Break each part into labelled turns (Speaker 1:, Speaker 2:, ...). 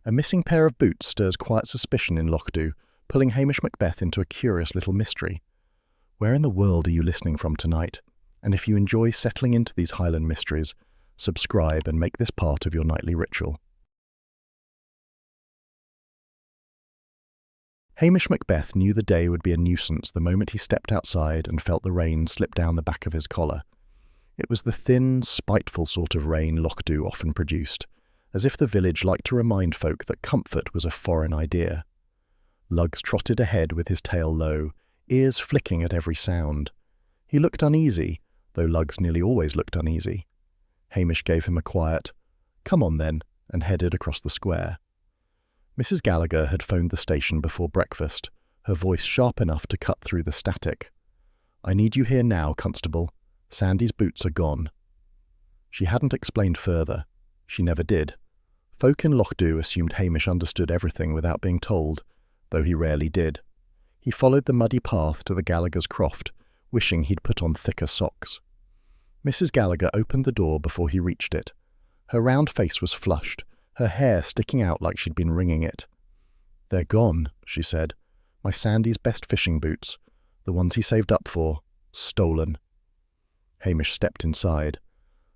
Speaker 1: A missing pair of boots stirs quiet suspicion in Lochdu, pulling Hamish Macbeth into a curious little mystery. Where in the world are you listening from tonight? And if you enjoy settling into these Highland mysteries, subscribe and make this part of your nightly ritual. Hamish Macbeth knew the day would be a nuisance the moment he stepped outside and felt the rain slip down the back of his collar. It was the thin, spiteful sort of rain Lochdu often produced, as if the village liked to remind folk that comfort was a foreign idea. Luggs trotted ahead with his tail low, ears flicking at every sound. He looked uneasy, though Luggs nearly always looked uneasy. Hamish gave him a quiet, "Come on then," and headed across the square. Mrs. Gallagher had phoned the station before breakfast, her voice sharp enough to cut through the static. "I need you here now, Constable. Sandy's boots are gone." She hadn't explained further. She never did. Folk in Lochdu assumed Hamish understood everything without being told, though he rarely did. He followed the muddy path to the Gallagher's croft, wishing he'd put on thicker socks. Mrs. Gallagher opened the door before he reached it. Her round face was flushed, her hair sticking out like she'd been wringing it. "They're gone," she said. "My Sandy's best fishing boots. The ones he saved up for. Stolen." Hamish stepped inside.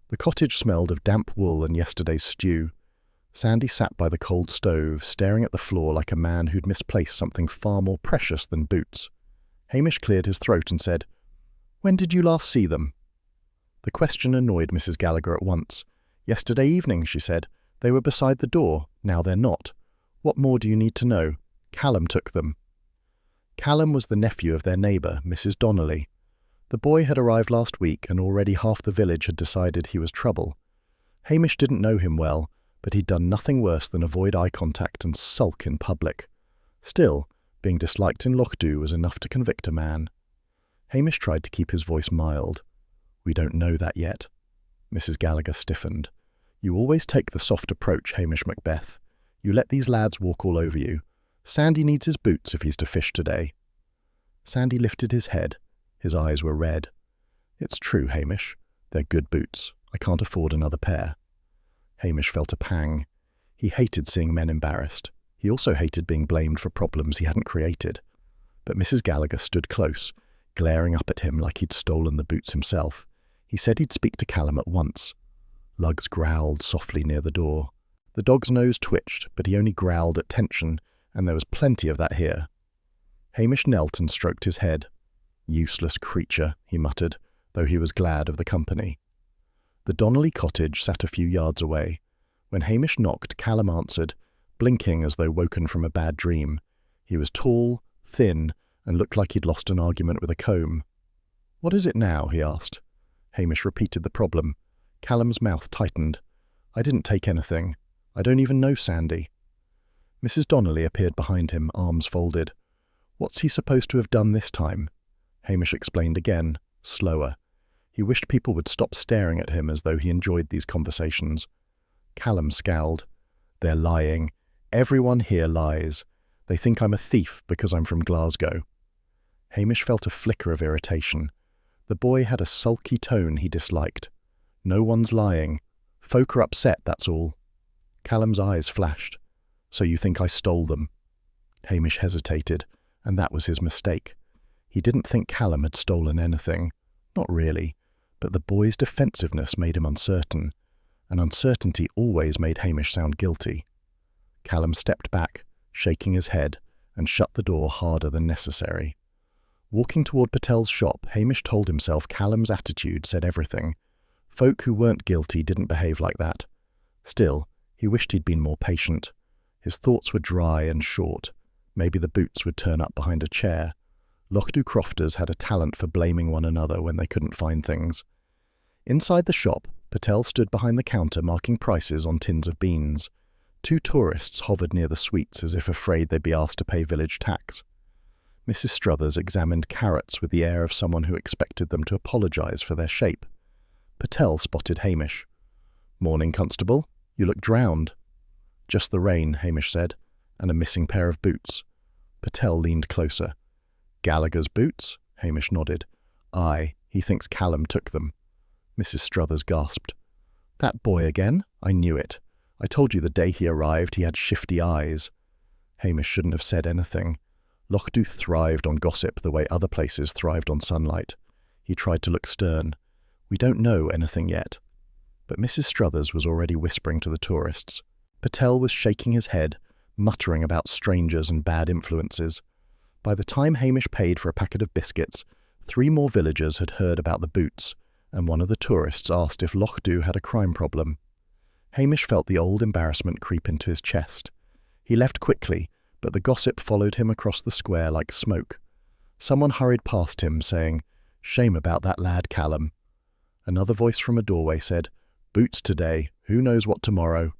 Speaker 1: The cottage smelled of damp wool and yesterday's stew. Sandy sat by the cold stove, staring at the floor like a man who'd misplaced something far more precious than boots. Hamish cleared his throat and said, "When did you last see them?" The question annoyed Mrs. Gallagher at once. "Yesterday evening," she said. "They were beside the door. Now they're not. What more do you need to know? Callum took them." Callum was the nephew of their neighbour, Mrs. Donnelly. The boy had arrived last week, and already half the village had decided he was trouble. Hamish didn't know him well, but he'd done nothing worse than avoid eye contact and sulk in public. Still, being disliked in Lochdu was enough to convict a man. Hamish tried to keep his voice mild. "We don't know that yet." Mrs. Gallagher stiffened. "You always take the soft approach, Hamish Macbeth. You let these lads walk all over you. Sandy needs his boots if he's to fish today." Sandy lifted his head. His eyes were red. "It's true, Hamish. They're good boots. I can't afford another pair." Hamish felt a pang. He hated seeing men embarrassed. He also hated being blamed for problems he hadn't created. But Mrs. Gallagher stood close, glaring up at him like he'd stolen the boots himself. He said he'd speak to Callum at once. Luggs growled softly near the door. The dog's nose twitched, but he only growled at tension, and there was plenty of that here. Hamish knelt and stroked his head. "Useless creature," he muttered, though he was glad of the company. The Donnelly cottage sat a few yards away. When Hamish knocked, Callum answered, blinking as though woken from a bad dream. He was tall, thin, and looked like he'd lost an argument with a comb. "What is it now?" he asked. Hamish repeated the problem. Callum's mouth tightened. "I didn't take anything. I don't even know Sandy." Mrs. Donnelly appeared behind him, arms folded. "What's he supposed to have done this time?" Hamish explained again, slower. He wished people would stop staring at him as though he enjoyed these conversations. Callum scowled. "They're lying. Everyone here lies. They think I'm a thief because I'm from Glasgow." Hamish felt a flicker of irritation. The boy had a sulky tone he disliked. "No one's lying. Folk are upset, that's all." Callum's eyes flashed. "So you think I stole them?" Hamish hesitated, and that was his mistake. He didn't think Callum had stolen anything. Not really, but the boy's defensiveness made him uncertain, and uncertainty always made Hamish sound guilty. Callum stepped back, shaking his head, and shut the door harder than necessary. Walking toward Patel's shop, Hamish told himself Callum's attitude said everything. Folk who weren't guilty didn't behave like that. Still, he wished he'd been more patient. His thoughts were dry and short. Maybe the boots would turn up behind a chair. Lochdu crofters had a talent for blaming one another when they couldn't find things. Inside the shop, Patel stood behind the counter marking prices on tins of beans. Two tourists hovered near the sweets as if afraid they'd be asked to pay village tax. Mrs. Struthers examined carrots with the air of someone who expected them to apologise for their shape. Patel spotted Hamish. "Morning, Constable. You look drowned." "Just the rain," Hamish said, "and a missing pair of boots." Patel leaned closer. "Gallagher's boots?" Hamish nodded. "Aye, he thinks Callum took them." Mrs. Struthers gasped. "That boy again? I knew it. I told you the day he arrived he had shifty eyes." Hamish shouldn't have said anything. Lochdu thrived on gossip the way other places thrived on sunlight. He tried to look stern. "We don't know anything yet." But Mrs. Struthers was already whispering to the tourists. Patel was shaking his head, muttering about strangers and bad influences. By the time Hamish paid for a packet of biscuits, 3 more villagers had heard about the boots, and one of the tourists asked if Lochdu had a crime problem. Hamish felt the old embarrassment creep into his chest. He left quickly, but the gossip followed him across the square like smoke. Someone hurried past him, saying, "Shame about that lad, Callum." Another voice from a doorway said, "Boots today, who knows what tomorrow?"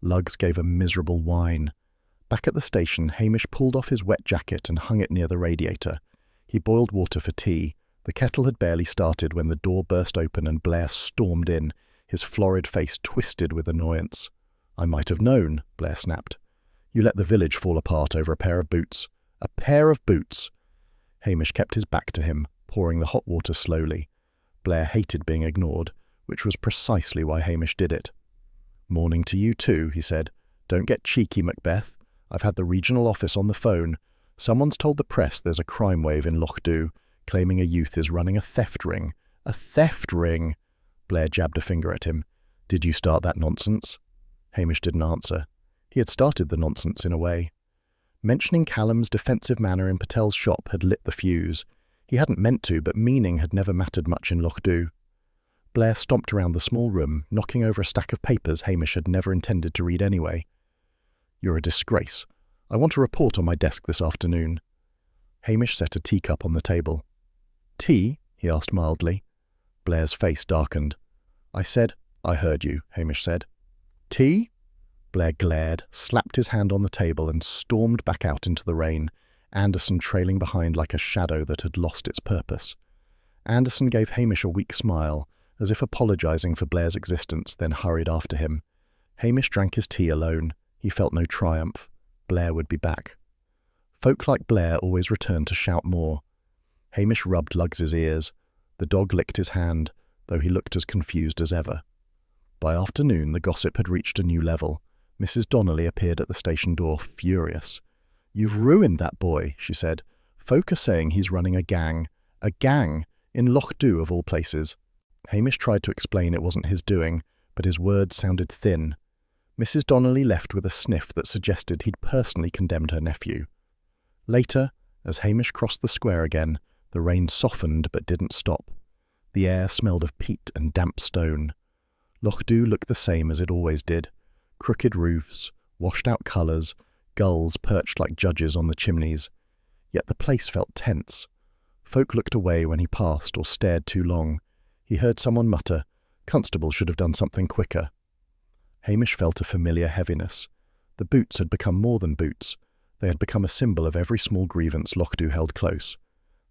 Speaker 1: Lugs gave a miserable whine. Back at the station, Hamish pulled off his wet jacket and hung it near the radiator. He boiled water for tea. The kettle had barely started when the door burst open and Blair stormed in, his florid face twisted with annoyance. "I might have known," Blair snapped. "You let the village fall apart over a pair of boots." "A pair of boots!" Hamish kept his back to him, pouring the hot water slowly. Blair hated being ignored, which was precisely why Hamish did it. "Morning to you too," he said. "Don't get cheeky, Macbeth. I've had the regional office on the phone. Someone's told the press there's a crime wave in Lochdu, claiming a youth is running a theft ring." "A theft ring?" Blair jabbed a finger at him. "Did you start that nonsense?" Hamish didn't answer. He had started the nonsense in a way. Mentioning Callum's defensive manner in Patel's shop had lit the fuse. He hadn't meant to, but meaning had never mattered much in Lochdu. Blair stomped around the small room, knocking over a stack of papers Hamish had never intended to read anyway. "You're a disgrace. I want a report on my desk this afternoon." Hamish set a teacup on the table. "Tea?" he asked mildly. Blair's face darkened. "I said—" "I heard you," Hamish said. "Tea?" Blair glared, slapped his hand on the table and stormed back out into the rain, Anderson trailing behind like a shadow that had lost its purpose. Anderson gave Hamish a weak smile, as if apologising for Blair's existence, then hurried after him. Hamish drank his tea alone. He felt no triumph. Blair would be back. Folk like Blair always returned to shout more. Hamish rubbed Lugs's ears. The dog licked his hand, though he looked as confused as ever. By afternoon, the gossip had reached a new level. Mrs. Donnelly appeared at the station door, furious. "You've ruined that boy," she said. "Folk are saying he's running a gang. A gang! In Lochdu, of all places." Hamish tried to explain it wasn't his doing, but his words sounded thin. Mrs. Donnelly left with a sniff that suggested he'd personally condemned her nephew. Later, as Hamish crossed the square again, the rain softened but didn't stop. The air smelled of peat and damp stone. Lochdu looked the same as it always did. Crooked roofs, washed-out colours, gulls perched like judges on the chimneys. Yet the place felt tense. Folk looked away when he passed or stared too long. He heard someone mutter, "Constable should have done something quicker." Hamish felt a familiar heaviness. The boots had become more than boots. They had become a symbol of every small grievance Lochdu held close.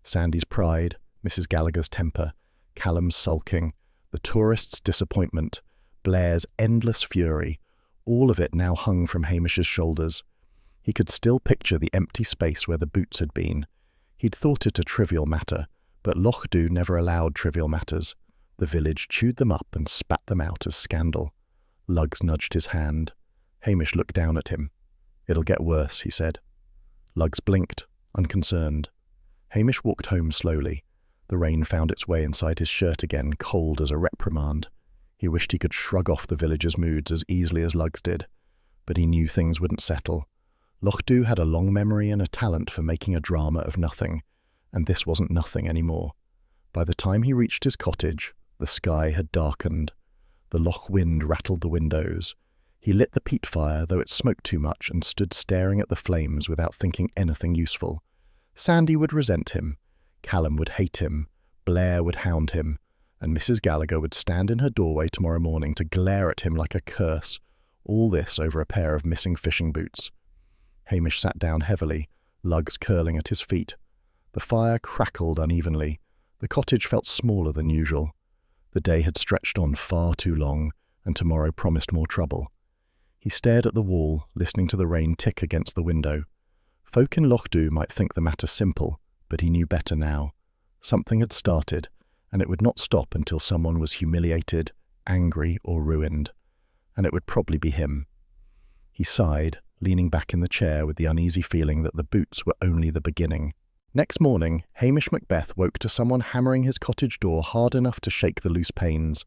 Speaker 1: Sandy's pride, Mrs. Gallagher's temper, Callum's sulking, the tourists' disappointment, Blair's endless fury, all of it now hung from Hamish's shoulders. He could still picture the empty space where the boots had been. He'd thought it a trivial matter, but Lochdu never allowed trivial matters. The village chewed them up and spat them out as scandal. Lugs nudged his hand. Hamish looked down at him. "It'll get worse," he said. Lugs blinked, unconcerned. Hamish walked home slowly. The rain found its way inside his shirt again, cold as a reprimand. He wished he could shrug off the villagers' moods as easily as Lugs did, but he knew things wouldn't settle. Lochdu had a long memory and a talent for making a drama of nothing, and this wasn't nothing anymore. By the time he reached his cottage, the sky had darkened. The loch wind rattled the windows. He lit the peat fire, though it smoked too much, and stood staring at the flames without thinking anything useful. Sandy would resent him, Callum would hate him, Blair would hound him, and Mrs. Gallagher would stand in her doorway tomorrow morning to glare at him like a curse, all this over a pair of missing fishing boots. Hamish sat down heavily, Lugs curling at his feet. The fire crackled unevenly. The cottage felt smaller than usual. The day had stretched on far too long, and tomorrow promised more trouble. He stared at the wall, listening to the rain tick against the window. Folk in Lochdu might think the matter simple, but he knew better now. Something had started, and it would not stop until someone was humiliated, angry, or ruined. and it would probably be him. He sighed, leaning back in the chair with the uneasy feeling that the boots were only the beginning. Next morning, Hamish Macbeth woke to someone hammering his cottage door hard enough to shake the loose panes.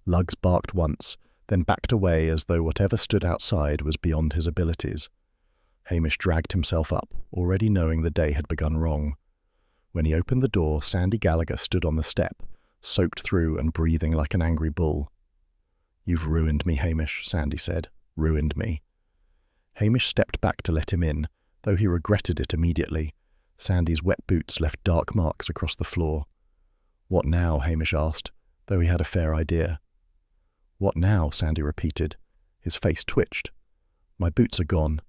Speaker 1: Lugs barked once, then backed away as though whatever stood outside was beyond his abilities. Hamish dragged himself up, already knowing the day had begun wrong. When he opened the door, Sandy Gallagher stood on the step, soaked through and breathing like an angry bull. "You've ruined me, Hamish," Sandy said. "Ruined me." Hamish stepped back to let him in, though he regretted it immediately. Sandy's wet boots left dark marks across the floor. "What now?" Hamish asked, though he had a fair idea. "What now?" Sandy repeated. His face twitched. "My boots are gone.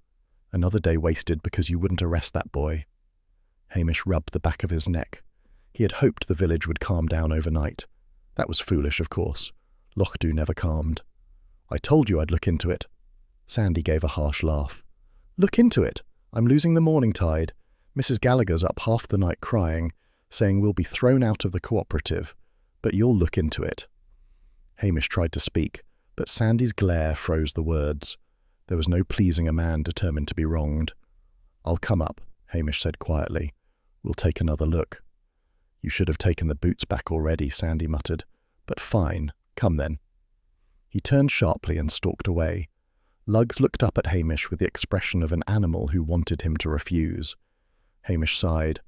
Speaker 1: Another day wasted because you wouldn't arrest that boy." Hamish rubbed the back of his neck. He had hoped the village would calm down overnight. That was foolish, of course. Lochdu never calmed. "I told you I'd look into it." Sandy gave a harsh laugh. "Look into it? I'm losing the morning tide. Mrs. Gallagher's up half the night crying, saying we'll be thrown out of the cooperative, but you'll look into it." Hamish tried to speak, but Sandy's glare froze the words. There was no pleasing a man determined to be wronged. "I'll come up," Hamish said quietly. "We'll take another look." "You should have taken the boots back already," Sandy muttered. "But fine, come then." He turned sharply and stalked away. Lugs looked up at Hamish with the expression of an animal who wanted him to refuse. Hamish sighed.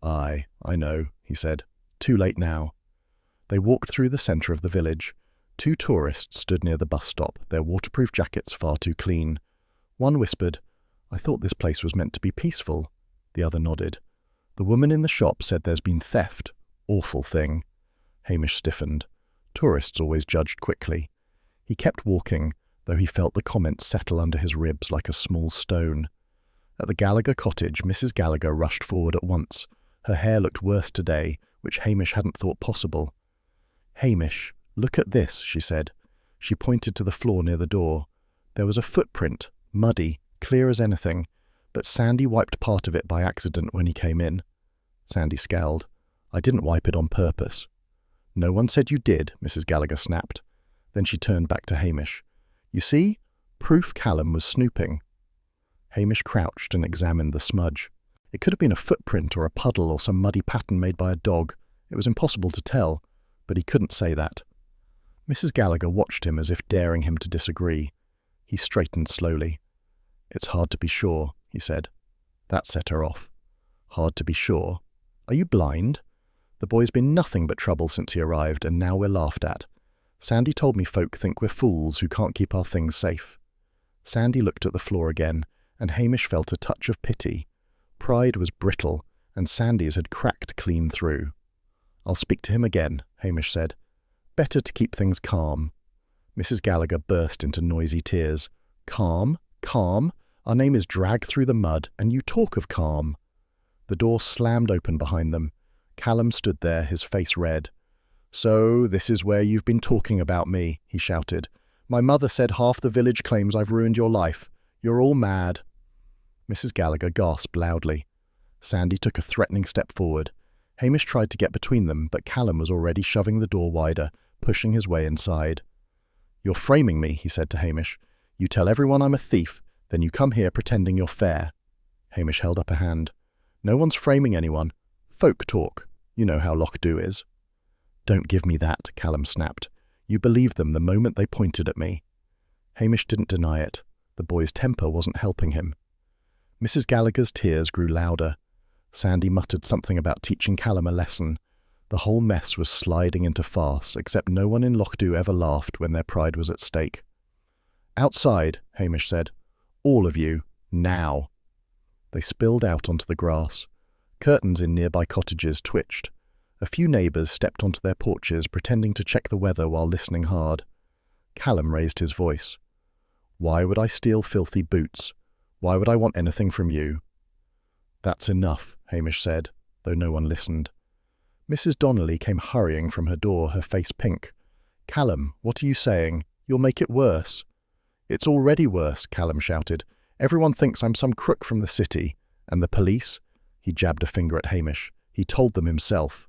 Speaker 1: "Aye, I know," he said. "Too late now." They walked through the centre of the village. 2 tourists stood near the bus stop, their waterproof jackets far too clean. One whispered, "I thought this place was meant to be peaceful." The other nodded. "The woman in the shop said there's been theft. Awful thing." Hamish stiffened. Tourists always judged quickly. He kept walking, though he felt the comments settle under his ribs like a small stone. At the Gallagher cottage, Mrs. Gallagher rushed forward at once. Her hair looked worse today, which Hamish hadn't thought possible. "Hamish, look at this," she said. She pointed to the floor near the door. There was a footprint, muddy, clear as anything, but Sandy wiped part of it by accident when he came in. Sandy scowled. "I didn't wipe it on purpose." "No one said you did," Mrs. Gallagher snapped. Then she turned back to Hamish. "You see? Proof Callum was snooping." Hamish crouched and examined the smudge. It could have been a footprint or a puddle or some muddy pattern made by a dog. It was impossible to tell, but he couldn't say that. Mrs. Gallagher watched him as if daring him to disagree. He straightened slowly. "It's hard to be sure," he said. That set her off. "Hard to be sure? Are you blind? The boy's been nothing but trouble since he arrived, and now we're laughed at. Sandy told me folk think we're fools who can't keep our things safe." Sandy looked at the floor again, and Hamish felt a touch of pity. Pride was brittle, and Sandy's had cracked clean through. "I'll speak to him again," Hamish said. "Better to keep things calm." Mrs. Gallagher burst into noisy tears. "Calm? Calm? Our name is dragged through the mud, and you talk of calm." The door slammed open behind them. Callum stood there, his face red. "So this is where you've been talking about me," he shouted. "My mother said half the village claims I've ruined your life. You're all mad." Mrs. Gallagher gasped loudly. Sandy took a threatening step forward. Hamish tried to get between them, but Callum was already shoving the door wider, pushing his way inside. "You're framing me," he said to Hamish. "You tell everyone I'm a thief, then you come here pretending you're fair." Hamish held up a hand. "No one's framing anyone. Folk talk. You know how Lochdu is." "Don't give me that," Callum snapped. "You believed them the moment they pointed at me." Hamish didn't deny it. The boy's temper wasn't helping him. Mrs. Gallagher's tears grew louder. Sandy muttered something about teaching Callum a lesson. The whole mess was sliding into farce, except no one in Lochdu ever laughed when their pride was at stake. "Outside," Hamish said. "All of you. Now." They spilled out onto the grass. Curtains in nearby cottages twitched. A few neighbours stepped onto their porches, pretending to check the weather while listening hard. Callum raised his voice. "Why would I steal filthy boots? Why would I want anything from you?" "That's enough," Hamish said, though no one listened. Mrs. Donnelly came hurrying from her door, her face pink. "Callum, what are you saying? You'll make it worse." "It's already worse," Callum shouted. "Everyone thinks I'm some crook from the city. And the police?" He jabbed a finger at Hamish. "He told them himself."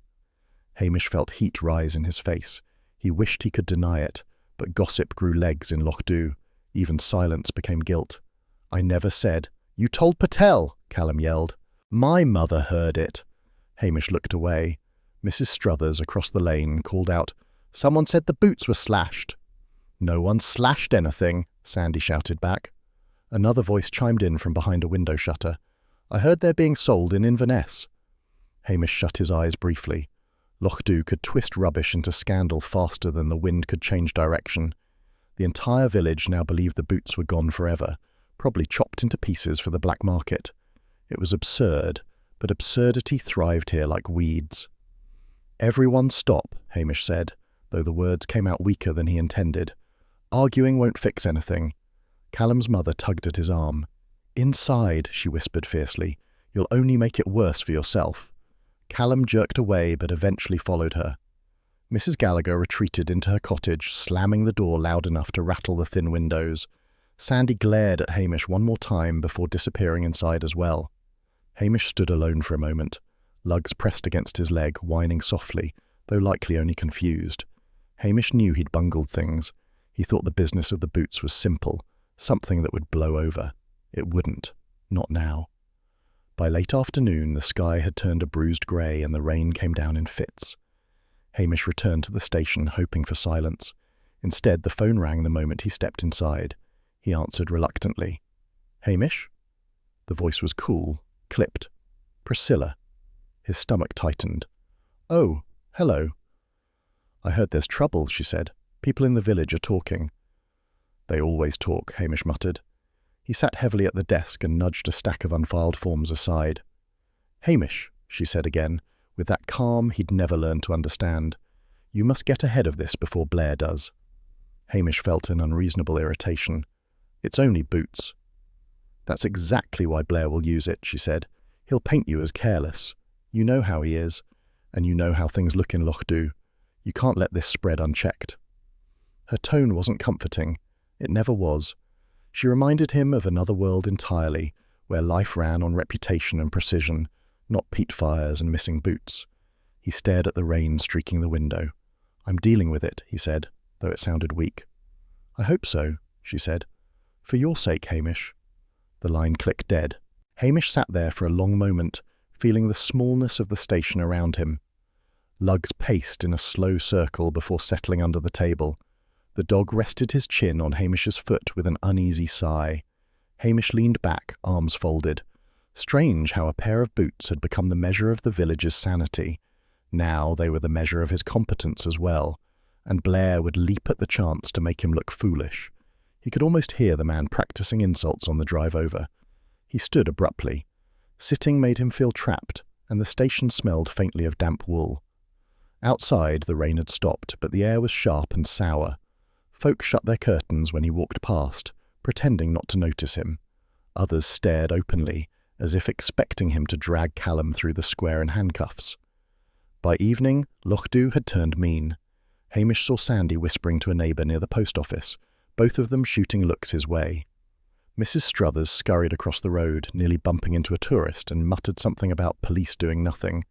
Speaker 1: Hamish felt heat rise in his face. He wished he could deny it, but gossip grew legs in Lochdu. Even silence became guilt. "I never said." "You told Patel!" Callum yelled. "My mother heard it." Hamish looked away. Mrs. Struthers across the lane called out, "Someone said the boots were slashed." "No one slashed anything," Sandy shouted back. Another voice chimed in from behind a window shutter. "I heard they're being sold in Inverness." Hamish shut his eyes briefly. Lochdu could twist rubbish into scandal faster than the wind could change direction. The entire village now believed the boots were gone forever, probably chopped into pieces for the black market. It was absurd, but absurdity thrived here like weeds. "Everyone stop," Hamish said, though the words came out weaker than he intended. "Arguing won't fix anything." Callum's mother tugged at his arm. "Inside," she whispered fiercely. "You'll only make it worse for yourself." Callum jerked away, but eventually followed her. Mrs. Gallagher retreated into her cottage, slamming the door loud enough to rattle the thin windows. Sandy glared at Hamish one more time before disappearing inside as well. Hamish stood alone for a moment. Lugs pressed against his leg, whining softly, though likely only confused. Hamish knew he'd bungled things. He thought the business of the boots was simple, something that would blow over. It wouldn't. Not now. By late afternoon, the sky had turned a bruised grey and the rain came down in fits. Hamish returned to the station, hoping for silence. Instead, the phone rang the moment he stepped inside. He answered reluctantly. "Hamish?" The voice was cool, clipped. "Priscilla." His stomach tightened. "Oh, hello." "I heard there's trouble," she said. "People in the village are talking." "They always talk," Hamish muttered. He sat heavily at the desk and nudged a stack of unfiled forms aside. "Hamish," she said again, with that calm he'd never learned to understand. "You must get ahead of this before Blair does." Hamish felt an unreasonable irritation. "It's only boots." "That's exactly why Blair will use it," she said. "He'll paint you as careless. You know how he is, and you know how things look in Lochdu. You can't let this spread unchecked." Her tone wasn't comforting. It never was. She reminded him of another world entirely, where life ran on reputation and precision, not peat fires and missing boots. He stared at the rain streaking the window. "I'm dealing with it," he said, though it sounded weak. "I hope so," she said. "For your sake, Hamish." The line clicked dead. Hamish sat there for a long moment, feeling the smallness of the station around him. Lugs paced in a slow circle before settling under the table. The dog rested his chin on Hamish's foot with an uneasy sigh. Hamish leaned back, arms folded. Strange how a pair of boots had become the measure of the village's sanity. Now they were the measure of his competence as well, and Blair would leap at the chance to make him look foolish. He could almost hear the man practicing insults on the drive over. He stood abruptly. Sitting made him feel trapped, and the station smelled faintly of damp wool. Outside, the rain had stopped, but the air was sharp and sour. Folk shut their curtains when he walked past, pretending not to notice him. Others stared openly, as if expecting him to drag Callum through the square in handcuffs. By evening, Lochdu had turned mean. Hamish saw Sandy whispering to a neighbour near the post office, both of them shooting looks his way. Mrs. Struthers scurried across the road, nearly bumping into a tourist, and muttered something about police doing nothing.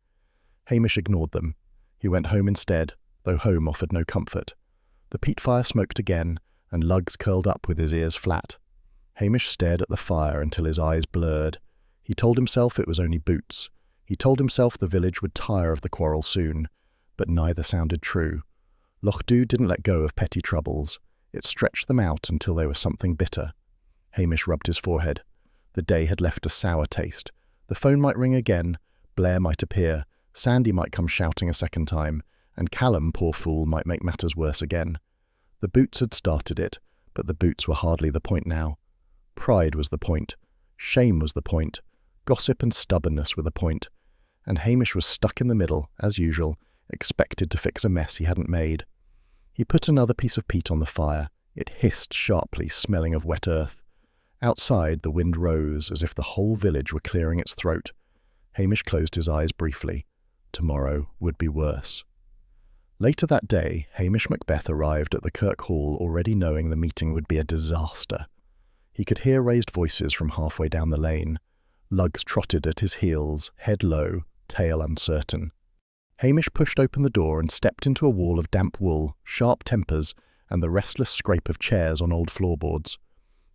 Speaker 1: Hamish ignored them. He went home instead, though home offered no comfort. The peat fire smoked again, and Lugs curled up with his ears flat. Hamish stared at the fire until his eyes blurred. He told himself it was only boots. He told himself the village would tire of the quarrel soon, but neither sounded true. Lochdu didn't let go of petty troubles. It stretched them out until they were something bitter. Hamish rubbed his forehead. The day had left a sour taste. The phone might ring again, Blair might appear, Sandy might come shouting a second time, and Callum, poor fool, might make matters worse again. The boots had started it, but the boots were hardly the point now. Pride was the point. Shame was the point. Gossip and stubbornness were the point. And Hamish was stuck in the middle, as usual, expected to fix a mess he hadn't made. He put another piece of peat on the fire. It hissed sharply, smelling of wet earth. Outside, the wind rose, as if the whole village were clearing its throat. Hamish closed his eyes briefly. Tomorrow would be worse. Later that day, Hamish Macbeth arrived at the Kirk Hall already knowing the meeting would be a disaster. He could hear raised voices from halfway down the lane. Lugs trotted at his heels, head low, tail uncertain. Hamish pushed open the door and stepped into a wall of damp wool, sharp tempers, and the restless scrape of chairs on old floorboards.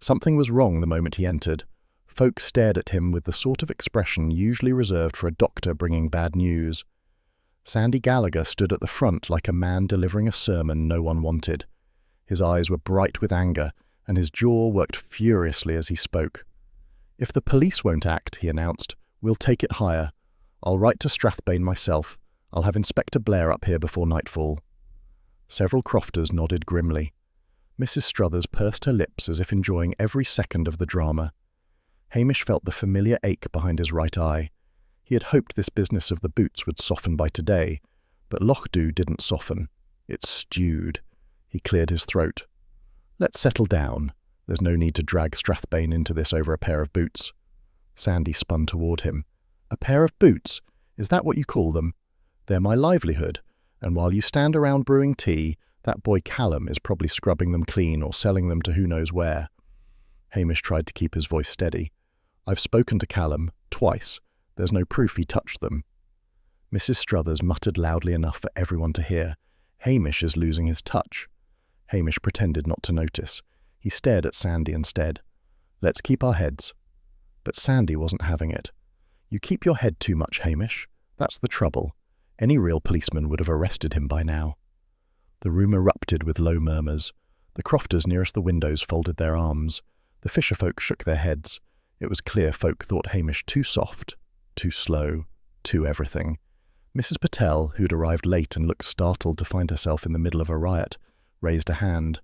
Speaker 1: Something was wrong the moment he entered. Folk stared at him with the sort of expression usually reserved for a doctor bringing bad news. Sandy Gallagher stood at the front like a man delivering a sermon no one wanted. His eyes were bright with anger, and his jaw worked furiously as he spoke. "If the police won't act," he announced, "we'll take it higher. I'll write to Strathbane myself. I'll have Inspector Blair up here before nightfall." Several crofters nodded grimly. Mrs. Struthers pursed her lips as if enjoying every second of the drama. Hamish felt the familiar ache behind his right eye. He had hoped this business of the boots would soften by today, but Lochdew didn't soften. It stewed. He cleared his throat. "Let's settle down. There's no need to drag Strathbane into this over a pair of boots." Sandy spun toward him. "A pair of boots? Is that what you call them? They're my livelihood, and while you stand around brewing tea, that boy Callum is probably scrubbing them clean or selling them to who knows where." Hamish tried to keep his voice steady. "I've spoken to Callum, twice. There's no proof he touched them." Mrs. Struthers muttered loudly enough for everyone to hear. "Hamish is losing his touch." Hamish pretended not to notice. He stared at Sandy instead. "Let's keep our heads." But Sandy wasn't having it. "You keep your head too much, Hamish. That's the trouble. Any real policeman would have arrested him by now." The room erupted with low murmurs. The crofters nearest the windows folded their arms. The fisherfolk shook their heads. It was clear folk thought Hamish too soft, too slow, too everything. Mrs. Patel, who'd arrived late and looked startled to find herself in the middle of a riot, raised a hand.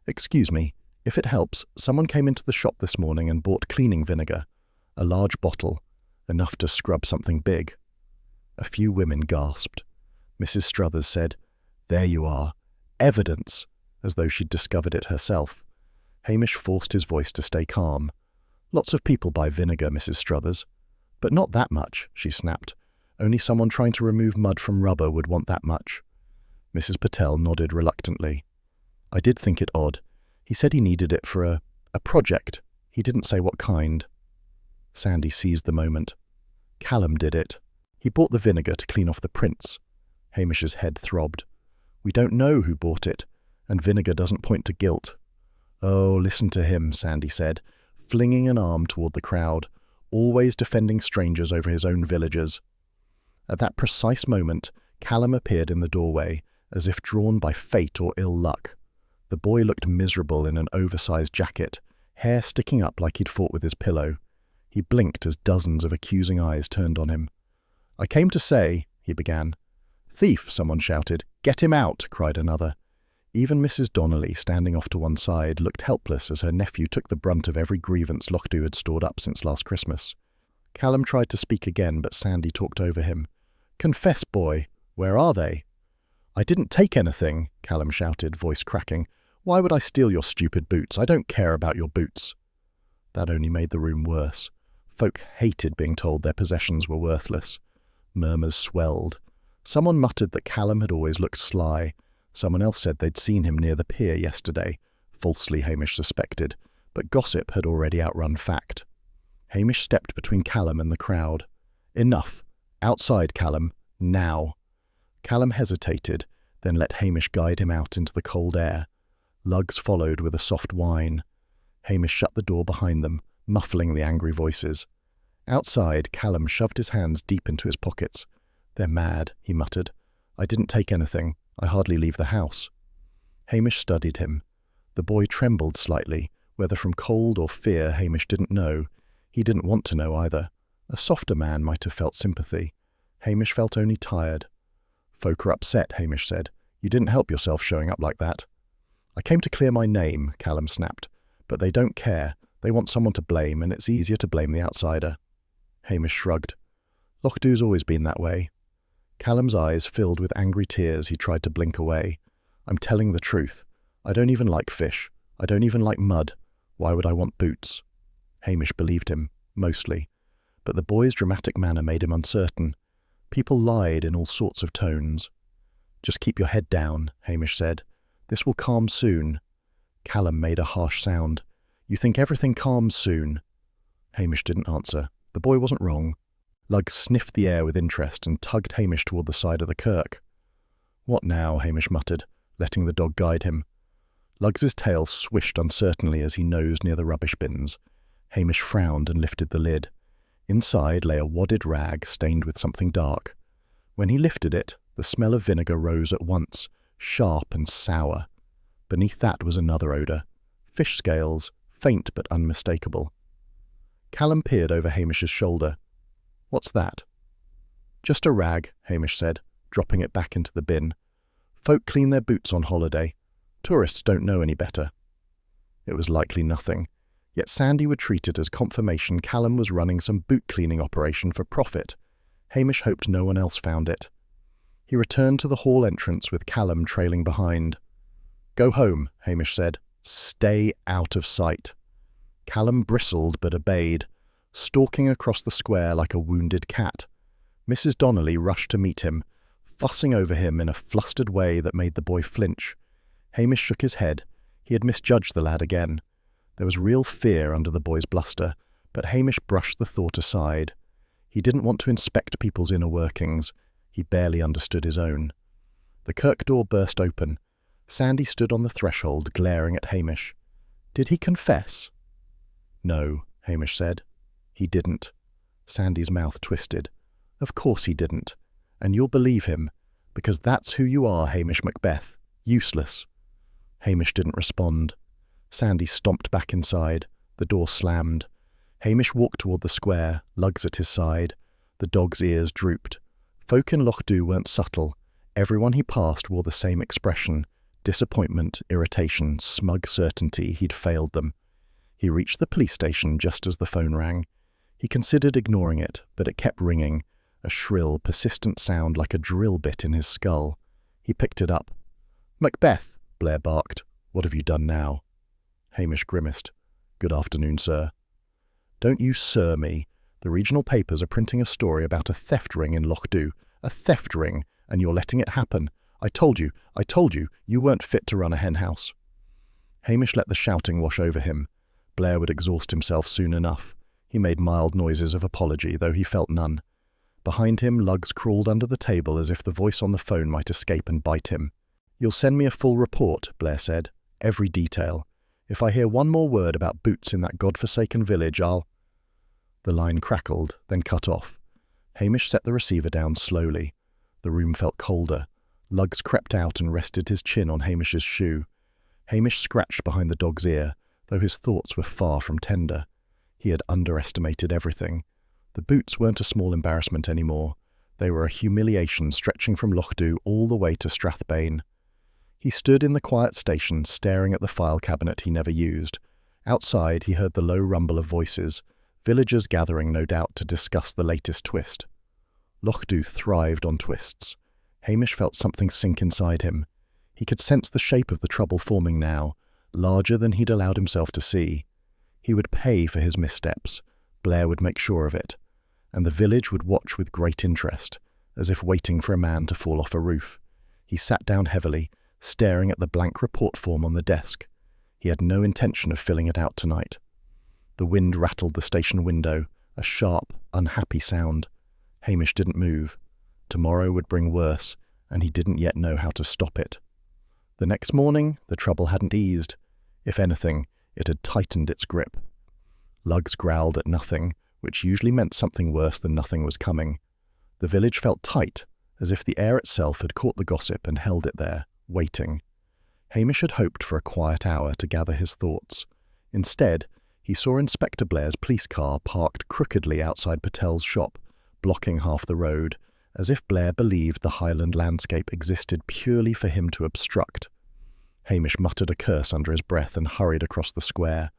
Speaker 1: "Excuse me, if it helps, someone came into the shop this morning and bought cleaning vinegar. A large bottle, enough to scrub something big." A few women gasped. Mrs. Struthers said, "There you are. Evidence," as though she'd discovered it herself. Hamish forced his voice to stay calm. "Lots of people buy vinegar, Mrs. Struthers." "But not that much," she snapped. "Only someone trying to remove mud from rubber would want that much." Mrs. Patel nodded reluctantly. "I did think it odd. He said he needed it for a project. He didn't say what kind." Sandy seized the moment. "Callum did it. He bought the vinegar to clean off the prints." Hamish's head throbbed. "We don't know who bought it, and vinegar doesn't point to guilt." "Oh, listen to him," Sandy said, flinging an arm toward the crowd, always defending strangers over his own villagers. At that precise moment, Callum appeared in the doorway, as if drawn by fate or ill luck. The boy looked miserable in an oversized jacket, hair sticking up like he'd fought with his pillow. He blinked as dozens of accusing eyes turned on him. "I came to say," he began. "Thief!" someone shouted. "Get him out!" cried another. Even Mrs. Donnelly, standing off to one side, looked helpless as her nephew took the brunt of every grievance Lochdew had stored up since last Christmas. Callum tried to speak again, but Sandy talked over him. "Confess, boy. Where are they?" "I didn't take anything," Callum shouted, voice cracking. "Why would I steal your stupid boots? I don't care about your boots." That only made the room worse. Folk hated being told their possessions were worthless. Murmurs swelled. Someone muttered that Callum had always looked sly. Someone else said they'd seen him near the pier yesterday, falsely Hamish suspected, but gossip had already outrun fact. Hamish stepped between Callum and the crowd. "Enough. Outside, Callum. Now." Callum hesitated, then let Hamish guide him out into the cold air. Lugs followed with a soft whine. Hamish shut the door behind them, muffling the angry voices. Outside, Callum shoved his hands deep into his pockets. "They're mad," he muttered. "I didn't take anything. I hardly leave the house." Hamish studied him. The boy trembled slightly, whether from cold or fear Hamish didn't know. He didn't want to know either. A softer man might have felt sympathy. Hamish felt only tired. "Folk are upset," Hamish said. "You didn't help yourself showing up like that." "I came to clear my name," Callum snapped. "But they don't care. They want someone to blame, and it's easier to blame the outsider." Hamish shrugged. "Lochdew's always been that way." Callum's eyes filled with angry tears. He tried to blink away. "I'm telling the truth. I don't even like fish. I don't even like mud. Why would I want boots?" Hamish believed him, mostly. But the boy's dramatic manner made him uncertain. People lied in all sorts of tones. "Just keep your head down," Hamish said. "This will calm soon." Callum made a harsh sound. "You think everything calms soon?" Hamish didn't answer. The boy wasn't wrong. Lugg sniffed the air with interest and tugged Hamish toward the side of the kirk. "What now?" Hamish muttered, letting the dog guide him. Lugs's tail swished uncertainly as he nosed near the rubbish bins. Hamish frowned and lifted the lid. Inside lay a wadded rag stained with something dark. When he lifted it, the smell of vinegar rose at once, sharp and sour. Beneath that was another odour. Fish scales, faint but unmistakable. Callum peered over Hamish's shoulder. "What's that?" "Just a rag," Hamish said, dropping it back into the bin. "Folk clean their boots on holiday. Tourists don't know any better." It was likely nothing, yet Sandy would treat it as confirmation Callum was running some boot-cleaning operation for profit. Hamish hoped no one else found it. He returned to the hall entrance with Callum trailing behind. "Go home," Hamish said. "Stay out of sight." Callum bristled but obeyed, stalking across the square like a wounded cat. Mrs. Donnelly rushed to meet him, fussing over him in a flustered way that made the boy flinch. Hamish shook his head. He had misjudged the lad again. There was real fear under the boy's bluster, but Hamish brushed the thought aside. He didn't want to inspect people's inner workings. He barely understood his own. The kirk door burst open. Sandy stood on the threshold, glaring at Hamish. "Did he confess?" "No," Hamish said. "He didn't." Sandy's mouth twisted. "Of course he didn't. And you'll believe him, because that's who you are, Hamish Macbeth. Useless." Hamish didn't respond. Sandy stomped back inside. The door slammed. Hamish walked toward the square, Lugs at his side. The dog's ears drooped. Folk in Lochdu weren't subtle. Everyone he passed wore the same expression: disappointment, irritation, smug certainty he'd failed them. He reached the police station just as the phone rang. He considered ignoring it, but it kept ringing, a shrill, persistent sound like a drill bit in his skull. He picked it up. "Macbeth," Blair barked. "What have you done now?" Hamish grimaced. "Good afternoon, sir." "Don't you sir me. The regional papers are printing a story about a theft ring in Lochdu. A theft ring, and you're letting it happen. I told you, you weren't fit to run a hen house." Hamish let the shouting wash over him. Blair would exhaust himself soon enough. He made mild noises of apology, though he felt none. Behind him, Lugs crawled under the table as if the voice on the phone might escape and bite him. "You'll send me a full report," Blair said. "Every detail. If I hear one more word about boots in that godforsaken village, I'll—" The line crackled, then cut off. Hamish set the receiver down slowly. The room felt colder. Lugs crept out and rested his chin on Hamish's shoe. Hamish scratched behind the dog's ear, though his thoughts were far from tender. He had underestimated everything. The boots weren't a small embarrassment anymore. They were a humiliation stretching from Lochdu all the way to Strathbane. He stood in the quiet station, staring at the file cabinet he never used. Outside, he heard the low rumble of voices, villagers gathering no doubt to discuss the latest twist. Lochdu thrived on twists. Hamish felt something sink inside him. He could sense the shape of the trouble forming now, larger than he'd allowed himself to see. He would pay for his missteps. Blair would make sure of it. And the village would watch with great interest, as if waiting for a man to fall off a roof. He sat down heavily, staring at the blank report form on the desk. He had no intention of filling it out tonight. The wind rattled the station window, a sharp, unhappy sound. Hamish didn't move. Tomorrow would bring worse, and he didn't yet know how to stop it. The next morning, the trouble hadn't eased. If anything, it had tightened its grip. Lugs growled at nothing, which usually meant something worse than nothing was coming. The village felt tight, as if the air itself had caught the gossip and held it there, waiting. Hamish had hoped for a quiet hour to gather his thoughts. Instead, he saw Inspector Blair's police car parked crookedly outside Patel's shop, blocking half the road, as if Blair believed the Highland landscape existed purely for him to obstruct. Hamish muttered a curse under his breath and hurried across the square.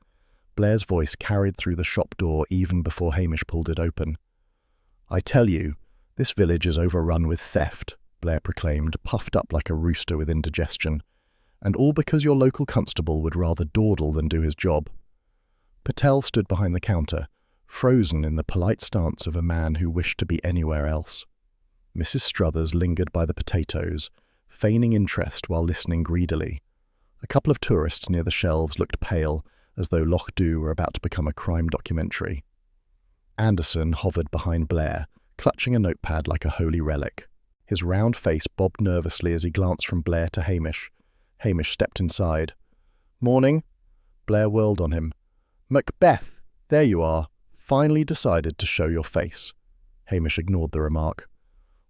Speaker 1: Blair's voice carried through the shop door even before Hamish pulled it open. "I tell you, this village is overrun with theft," Blair proclaimed, puffed up like a rooster with indigestion. "And all because your local constable would rather dawdle than do his job." Patel stood behind the counter, frozen in the polite stance of a man who wished to be anywhere else. Mrs. Struthers lingered by the potatoes, feigning interest while listening greedily. A couple of tourists near the shelves looked pale, as though Lochdu were about to become a crime documentary. Anderson hovered behind Blair, clutching a notepad like a holy relic. His round face bobbed nervously as he glanced from Blair to Hamish. Hamish stepped inside. Morning. Blair whirled on him. Macbeth, there you are. Finally decided to show your face. Hamish ignored the remark.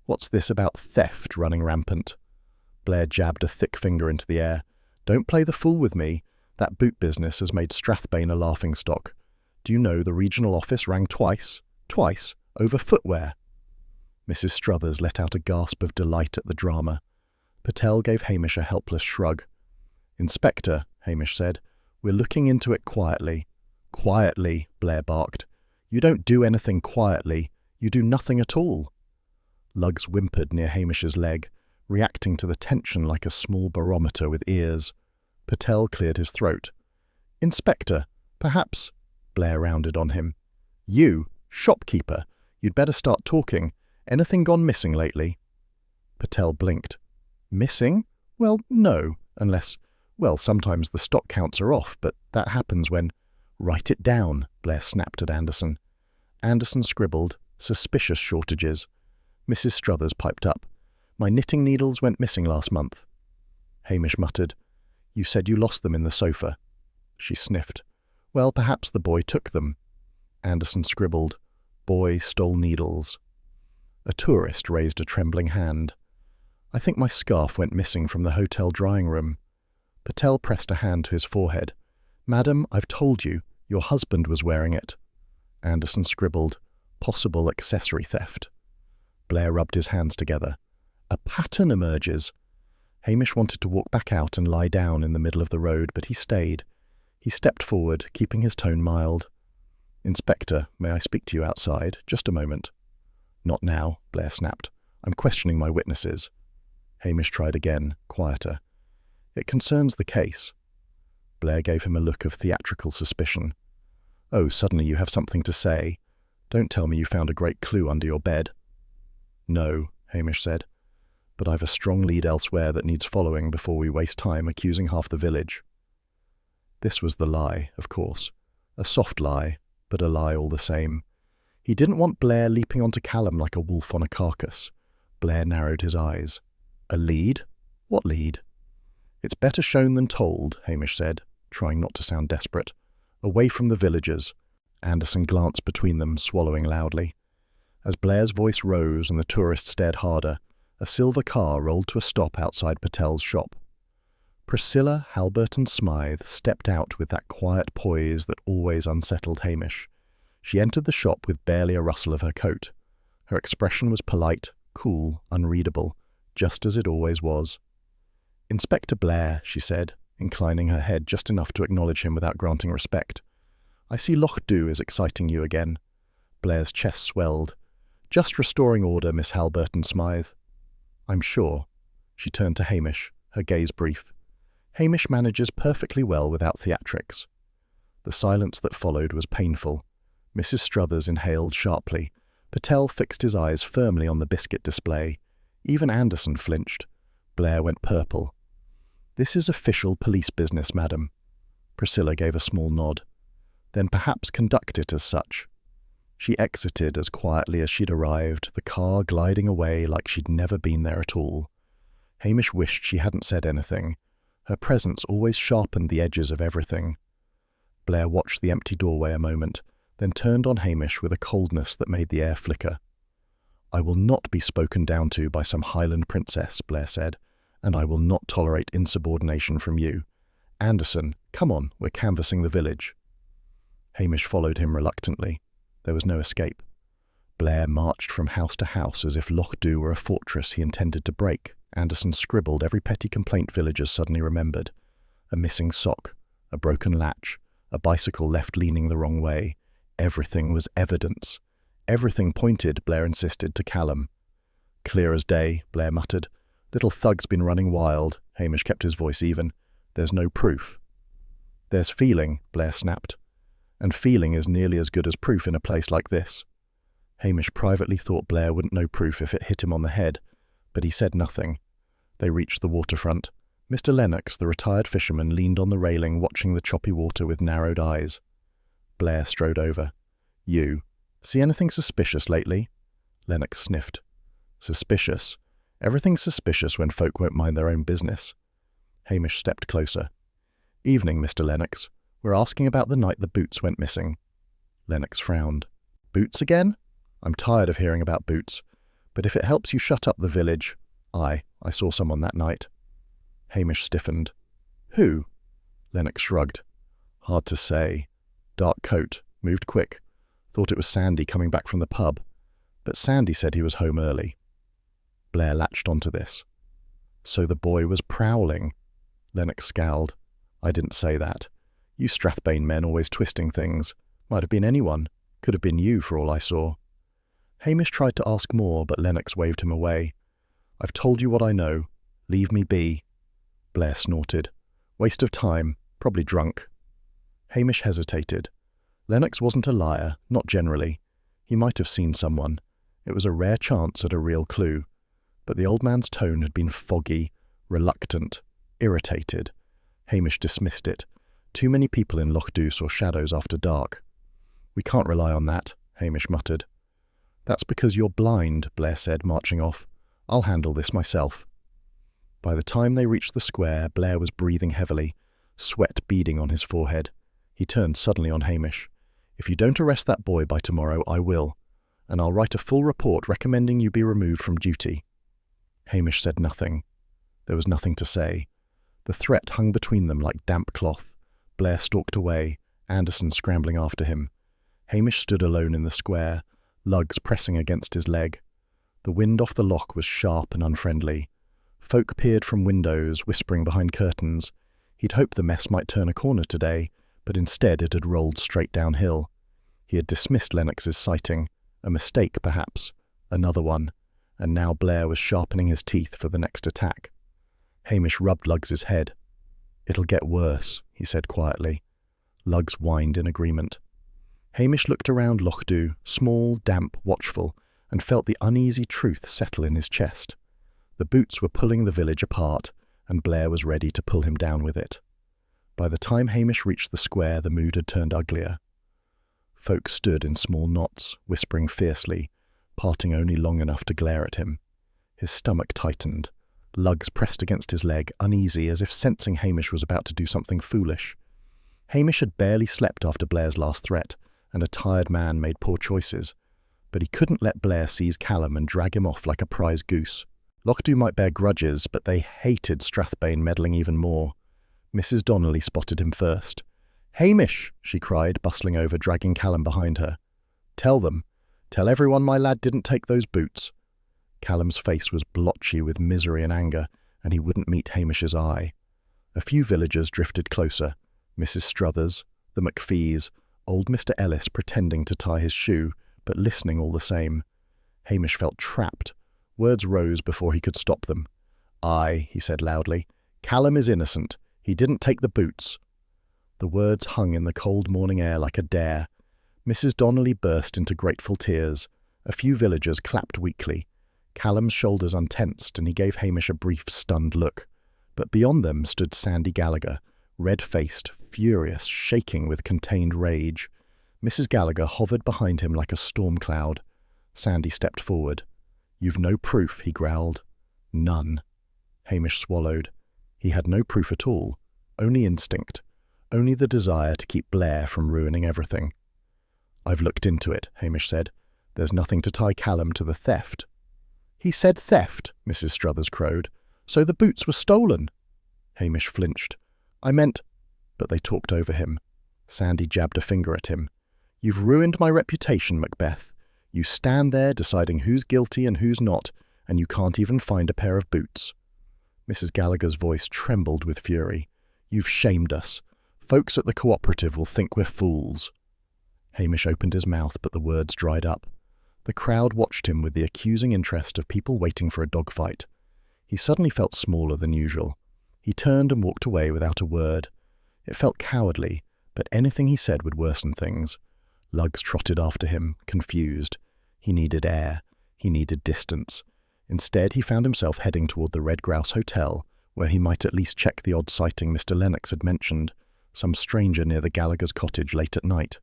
Speaker 1: What's this about theft running rampant? Blair jabbed a thick finger into the air. Don't play the fool with me. That boot business has made Strathbane a laughingstock. Do you know the regional office rang twice? Twice, over footwear. Mrs. Struthers let out a gasp of delight at the drama. Patel gave Hamish a helpless shrug. Inspector, Hamish said, we're looking into it quietly. Quietly, Blair barked. You don't do anything quietly. You do nothing at all. Lugs whimpered near Hamish's leg, reacting to the tension like a small barometer with ears. Patel cleared his throat. Inspector, perhaps... Blair rounded on him. You, shopkeeper, you'd better start talking. Anything gone missing lately? Patel blinked. Missing? Well, no, unless... Well, sometimes the stock counts are off, but that happens when... Write it down, Blair snapped at Anderson. Anderson scribbled, suspicious shortages. Mrs. Struthers piped up. My knitting needles went missing last month. Hamish muttered. You said you lost them in the sofa. She sniffed. Well, perhaps the boy took them. Anderson scribbled. Boy stole needles. A tourist raised a trembling hand. I think my scarf went missing from the hotel drying room. Patel pressed a hand to his forehead. Madam, I've told you, your husband was wearing it. Anderson scribbled. Possible accessory theft. Blair rubbed his hands together. A pattern emerges. Hamish wanted to walk back out and lie down in the middle of the road, but he stayed. He stepped forward, keeping his tone mild. Inspector, may I speak to you outside? Just a moment. Not now, Blair snapped. I'm questioning my witnesses. Hamish tried again, quieter. It concerns the case. Blair gave him a look of theatrical suspicion. Oh, suddenly you have something to say. Don't tell me you found a great clue under your bed. No, Hamish said. But I've a strong lead elsewhere that needs following before we waste time accusing half the village. This was the lie, of course. A soft lie, but a lie all the same. He didn't want Blair leaping onto Callum like a wolf on a carcass. Blair narrowed his eyes. A lead? What lead? It's better shown than told, Hamish said, trying not to sound desperate. Away from the villagers. Anderson glanced between them, swallowing loudly. As Blair's voice rose and the tourist stared harder, a silver car rolled to a stop outside Patel's shop. Priscilla, Halbert and Smythe stepped out with that quiet poise that always unsettled Hamish. She entered the shop with barely a rustle of her coat. Her expression was polite, cool, unreadable, just as it always was. Inspector Blair, she said, inclining her head just enough to acknowledge him without granting respect. I see Loch Dew is exciting you again. Blair's chest swelled. Just restoring order, Miss Halbert and Smythe. I'm sure. She turned to Hamish, her gaze brief. Hamish manages perfectly well without theatrics. The silence that followed was painful. Mrs. Struthers inhaled sharply. Patel fixed his eyes firmly on the biscuit display. Even Anderson flinched. Blair went purple. This is official police business, madam. Priscilla gave a small nod. Then perhaps conduct it as such. She exited as quietly as she'd arrived, the car gliding away like she'd never been there at all. Hamish wished she hadn't said anything. Her presence always sharpened the edges of everything. Blair watched the empty doorway a moment, then turned on Hamish with a coldness that made the air flicker. I will not be spoken down to by some Highland princess, Blair said, and I will not tolerate insubordination from you. Anderson, come on, we're canvassing the village. Hamish followed him reluctantly. There was no escape. Blair marched from house to house as if Loch Dew were a fortress he intended to break. Anderson scribbled every petty complaint villagers suddenly remembered. A missing sock, a broken latch, a bicycle left leaning the wrong way. Everything was evidence. Everything pointed, Blair insisted, to Callum. Clear as day, Blair muttered. Little thug's been running wild. Hamish kept his voice even. There's no proof. There's feeling, Blair snapped. And feeling is nearly as good as proof in a place like this. Hamish privately thought Blair wouldn't know proof if it hit him on the head, but he said nothing. They reached the waterfront. Mr. Lennox, the retired fisherman, leaned on the railing watching the choppy water with narrowed eyes. Blair strode over. You. See anything suspicious lately? Lennox sniffed. Suspicious? Everything's suspicious when folk won't mind their own business. Hamish stepped closer. "Evening, Mr. Lennox. We're asking about the night the boots went missing." Lennox frowned. "Boots again? I'm tired of hearing about boots. But if it helps you shut up the village, I saw someone that night." Hamish stiffened. "Who?" Lennox shrugged. "Hard to say. Dark coat, moved quick. Thought it was Sandy coming back from the pub. But Sandy said he was home early." Blair latched onto this. "So the boy was prowling." Lennox scowled. "I didn't say that. You Strathbane men always twisting things. Might have been anyone. Could have been you for all I saw." Hamish tried to ask more, but Lennox waved him away. "I've told you what I know. Leave me be." Blair snorted. "Waste of time. Probably drunk." Hamish hesitated. Lennox wasn't a liar, not generally. He might have seen someone. It was a rare chance at a real clue. But the old man's tone had been foggy, reluctant, irritated. Hamish dismissed it. Too many people in Lochdu saw shadows after dark. "We can't rely on that," Hamish muttered. "That's because you're blind," Blair said, marching off. "I'll handle this myself." By the time they reached the square, Blair was breathing heavily, sweat beading on his forehead. He turned suddenly on Hamish. "If you don't arrest that boy by tomorrow, I will. And I'll write a full report recommending you be removed from duty." Hamish said nothing. There was nothing to say. The threat hung between them like damp cloth. Blair stalked away, Anderson scrambling after him. Hamish stood alone in the square, lugs pressing against his leg. The wind off the loch was sharp and unfriendly. Folk peered from windows, whispering behind curtains. He'd hoped the mess might turn a corner today, but instead it had rolled straight downhill. He had dismissed Lennox's sighting. A mistake, perhaps. Another one. And now Blair was sharpening his teeth for the next attack. Hamish rubbed Lugs's head. "It'll get worse," he said quietly. Lugs whined in agreement. Hamish looked around Lochdu, small, damp, watchful, and felt the uneasy truth settle in his chest. The boots were pulling the village apart, and Blair was ready to pull him down with it. By the time Hamish reached the square, the mood had turned uglier. Folk stood in small knots, whispering fiercely, parting only long enough to glare at him. His stomach tightened. Lugs pressed against his leg, uneasy, as if sensing Hamish was about to do something foolish. Hamish had barely slept after Blair's last threat, and a tired man made poor choices. But he couldn't let Blair seize Callum and drag him off like a prize goose. Lochdu might bear grudges, but they hated Strathbane meddling even more. Mrs. Donnelly spotted him first. "Hamish!" she cried, bustling over, dragging Callum behind her. "Tell them. Tell everyone my lad didn't take those boots." Callum's face was blotchy with misery and anger, and he wouldn't meet Hamish's eye. A few villagers drifted closer. Mrs. Struthers, the McPhees, old Mr. Ellis pretending to tie his shoe, but listening all the same. Hamish felt trapped. Words rose before he could stop them. "Aye," he said loudly. "Callum is innocent. He didn't take the boots." The words hung in the cold morning air like a dare. Mrs. Donnelly burst into grateful tears. A few villagers clapped weakly. Callum's shoulders untensed, and he gave Hamish a brief, stunned look. But beyond them stood Sandy Gallagher, red-faced, furious, shaking with contained rage. Mrs. Gallagher hovered behind him like a storm cloud. Sandy stepped forward. "You've no proof," he growled. "None." Hamish swallowed. He had no proof at all, only instinct, only the desire to keep Blair from ruining everything. "I've looked into it," Hamish said. "There's nothing to tie Callum to the theft." "He said theft," Mrs. Struthers crowed. "So the boots were stolen." Hamish flinched. "I meant—" But they talked over him. Sandy jabbed a finger at him. "You've ruined my reputation, Macbeth. You stand there deciding who's guilty and who's not, and you can't even find a pair of boots." Mrs. Gallagher's voice trembled with fury. "You've shamed us. Folks at the cooperative will think we're fools." Hamish opened his mouth, but the words dried up. The crowd watched him with the accusing interest of people waiting for a dogfight. He suddenly felt smaller than usual. He turned and walked away without a word. It felt cowardly, but anything he said would worsen things. Lugs trotted after him, confused. He needed air. He needed distance. Instead, he found himself heading toward the Red Grouse Hotel, where he might at least check the odd sighting Mr. Lennox had mentioned, some stranger near the Gallagher's cottage late at night.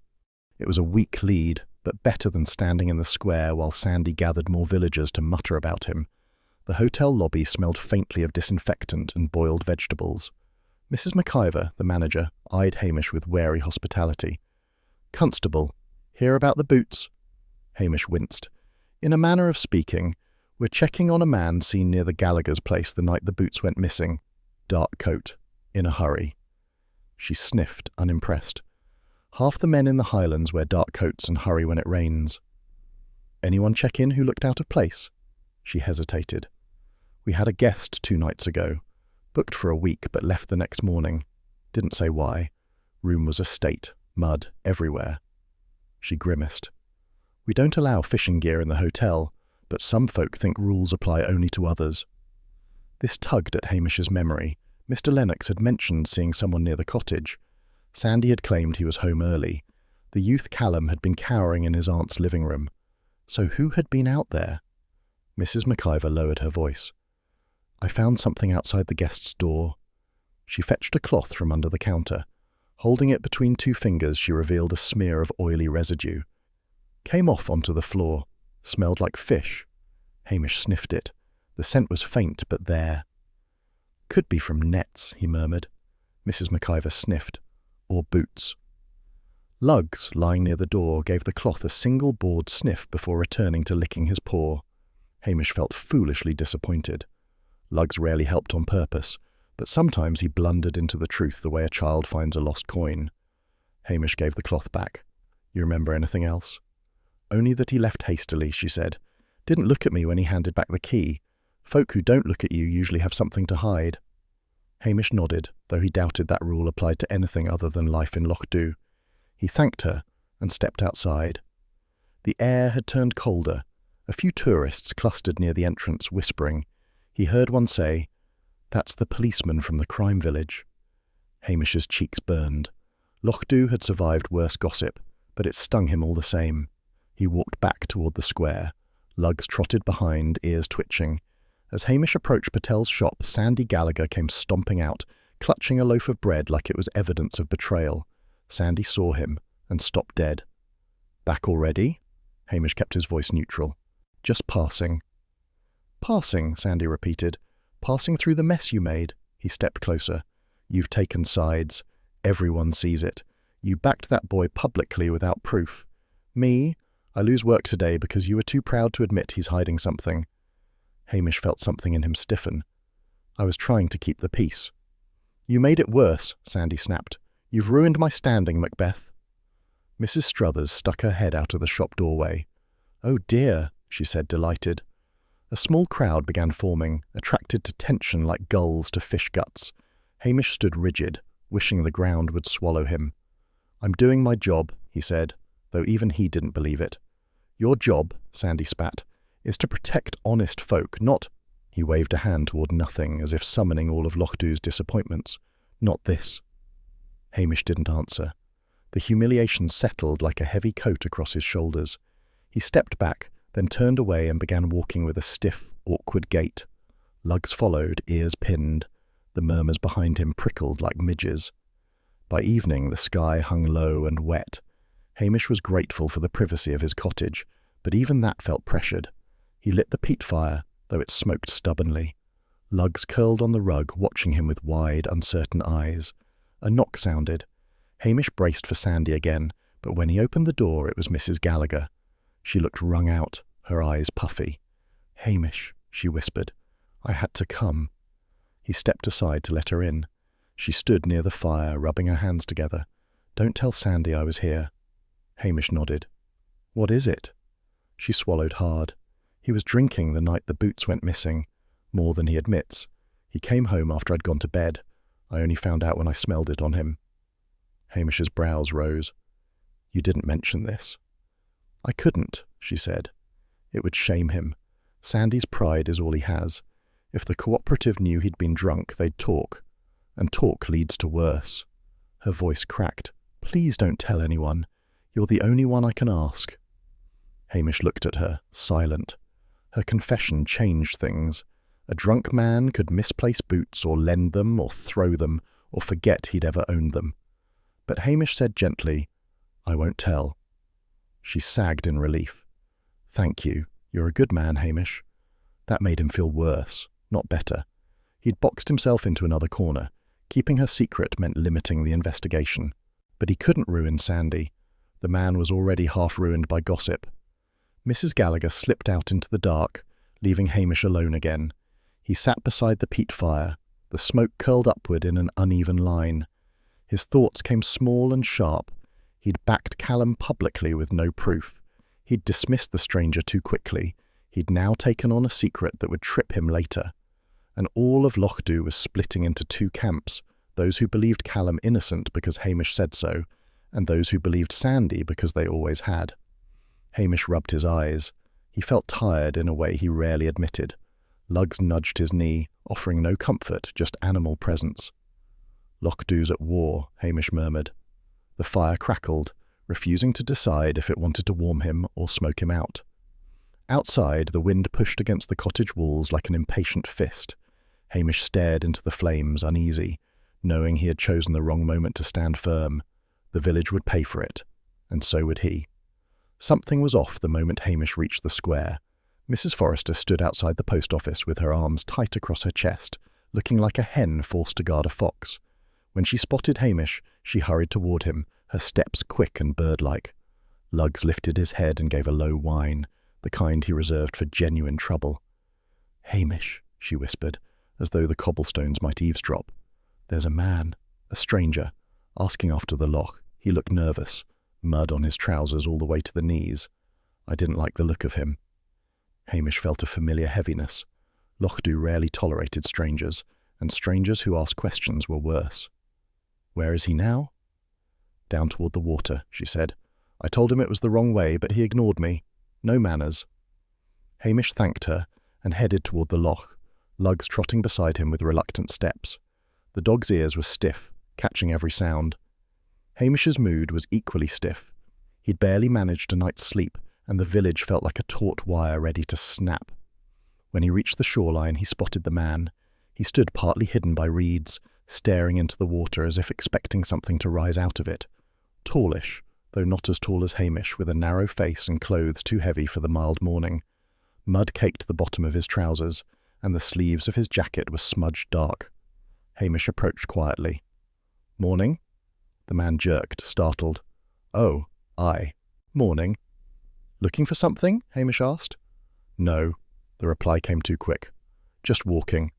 Speaker 1: It was a weak lead, but better than standing in the square while Sandy gathered more villagers to mutter about him. The hotel lobby smelled faintly of disinfectant and boiled vegetables. Mrs. McIver, the manager, eyed Hamish with wary hospitality. "Constable, hear about the boots?" Hamish winced. "In a manner of speaking, we're checking on a man seen near the Gallagher's place the night the boots went missing. Dark coat. In a hurry." She sniffed, unimpressed. "Half the men in the Highlands wear dark coats and hurry when it rains." "Anyone check in who looked out of place?" She hesitated. "We had a guest 2 nights ago. Booked for a week but left the next morning. Didn't say why. Room was a state. Mud everywhere." She grimaced. "We don't allow fishing gear in the hotel, but some folk think rules apply only to others." This tugged at Hamish's memory. Mr. Lennox had mentioned seeing someone near the cottage. Sandy had claimed he was home early. The youth Callum had been cowering in his aunt's living room. So who had been out there? Mrs. McIver lowered her voice. "I found something outside the guest's door." She fetched a cloth from under the counter. Holding it between 2 fingers, she revealed a smear of oily residue. Came off onto the floor. Smelled like fish. Hamish sniffed it. The scent was faint, but there. "Could be from nets," he murmured. Mrs. McIver sniffed. "Or boots." Lugs, lying near the door, gave the cloth a single bored sniff before returning to licking his paw. Hamish felt foolishly disappointed. Lugs rarely helped on purpose, but sometimes he blundered into the truth the way a child finds a lost coin. Hamish gave the cloth back. "You remember anything else?" "Only that he left hastily," she said. "Didn't look at me when he handed back the key. Folk who don't look at you usually have something to hide." Hamish nodded, though he doubted that rule applied to anything other than life in Loch Dhu. He thanked her and stepped outside. The air had turned colder. A few tourists clustered near the entrance, whispering. He heard one say, "That's the policeman from the crime village." Hamish's cheeks burned. Loch Dhu had survived worse gossip, but it stung him all the same. He walked back toward the square. Lugs trotted behind, ears twitching. As Hamish approached Patel's shop, Sandy Gallagher came stomping out, clutching a loaf of bread like it was evidence of betrayal. Sandy saw him and stopped dead. "Back already?" Hamish kept his voice neutral. "Just passing." "Passing," Sandy repeated. "Passing through the mess you made." He stepped closer. "You've taken sides. Everyone sees it. You backed that boy publicly without proof. Me? I lose work today because you were too proud to admit he's hiding something." Hamish felt something in him stiffen. "I was trying to keep the peace." "You made it worse," Sandy snapped. "You've ruined my standing, Macbeth." Mrs. Struthers stuck her head out of the shop doorway. "Oh dear," she said, delighted. A small crowd began forming, attracted to tension like gulls to fish guts. Hamish stood rigid, wishing the ground would swallow him. "I'm doing my job," he said, though even he didn't believe it. "Your job," Sandy spat, "is to protect honest folk, not—" He waved a hand toward nothing, as if summoning all of Loch Dhu's disappointments. "Not this." Hamish didn't answer. The humiliation settled like a heavy coat across his shoulders. He stepped back, then turned away and began walking with a stiff, awkward gait. Lugs followed, ears pinned. The murmurs behind him prickled like midges. By evening, the sky hung low and wet. Hamish was grateful for the privacy of his cottage, but even that felt pressured. He lit the peat fire, though it smoked stubbornly. Lugs curled on the rug, watching him with wide, uncertain eyes. A knock sounded. Hamish braced for Sandy again, but when he opened the door, it was Mrs. Gallagher. She looked wrung out, her eyes puffy. "Hamish," she whispered, "I had to come." He stepped aside to let her in. She stood near the fire, rubbing her hands together. "Don't tell Sandy I was here." Hamish nodded. "What is it?" She swallowed hard. "He was drinking the night the boots went missing. More than he admits. He came home after I'd gone to bed. I only found out when I smelled it on him." Hamish's brows rose. "You didn't mention this." "I couldn't," she said. "It would shame him. Sandy's pride is all he has. If the cooperative knew he'd been drunk, they'd talk. And talk leads to worse." Her voice cracked. "Please don't tell anyone. You're the only one I can ask." Hamish looked at her, silent. Her confession changed things. A drunk man could misplace boots or lend them or throw them or forget he'd ever owned them. But Hamish said gently, "I won't tell." She sagged in relief. "Thank you. You're a good man, Hamish." That made him feel worse, not better. He'd boxed himself into another corner, Keeping her secret meant limiting the investigation. But he couldn't ruin Sandy. The man was already half ruined by gossip. Mrs. Gallagher slipped out into the dark, leaving Hamish alone again. He sat beside the peat fire, the smoke curled upward in an uneven line. His thoughts came small and sharp. He'd backed Callum publicly with no proof. He'd dismissed the stranger too quickly. He'd now taken on a secret that would trip him later. And all of Lochdu was splitting into two camps, those who believed Callum innocent because Hamish said so, and those who believed Sandy because they always had. Hamish rubbed his eyes. He felt tired in a way he rarely admitted. Lugs nudged his knee, offering no comfort, just animal presence. "Lochdu's at war," Hamish murmured. The fire crackled, refusing to decide if it wanted to warm him or smoke him out. Outside, the wind pushed against the cottage walls like an impatient fist. Hamish stared into the flames, uneasy, knowing he had chosen the wrong moment to stand firm. The village would pay for it, and so would he. Something was off the moment Hamish reached the square. Mrs. Forrester stood outside the post office with her arms tight across her chest, looking like a hen forced to guard a fox. When she spotted Hamish, she hurried toward him, her steps quick and bird-like. Lugs lifted his head and gave a low whine, the kind he reserved for genuine trouble. "Hamish," she whispered, as though the cobblestones might eavesdrop. "There's a man, a stranger, asking after the loch. He looked nervous, mud on his trousers all the way to the knees. I didn't like the look of him." Hamish felt a familiar heaviness. Lochdu rarely tolerated strangers, and strangers who asked questions were worse. "Where is he now?" "Down toward the water," she said. "I told him it was the wrong way, but he ignored me. No manners." Hamish thanked her and headed toward the loch, Lugs trotting beside him with reluctant steps. The dog's ears were stiff, catching every sound. Hamish's mood was equally stiff. He'd barely managed a night's sleep, and the village felt like a taut wire ready to snap. When he reached the shoreline, he spotted the man. He stood partly hidden by reeds, staring into the water as if expecting something to rise out of it. Tallish, though not as tall as Hamish, with a narrow face and clothes too heavy for the mild morning. Mud caked the bottom of his trousers, and the sleeves of his jacket were smudged dark. Hamish approached quietly. "Morning?" The man jerked, startled. "Oh, aye. Morning." "Looking for something?" Hamish asked. "No." The reply came too quick. "Just walking."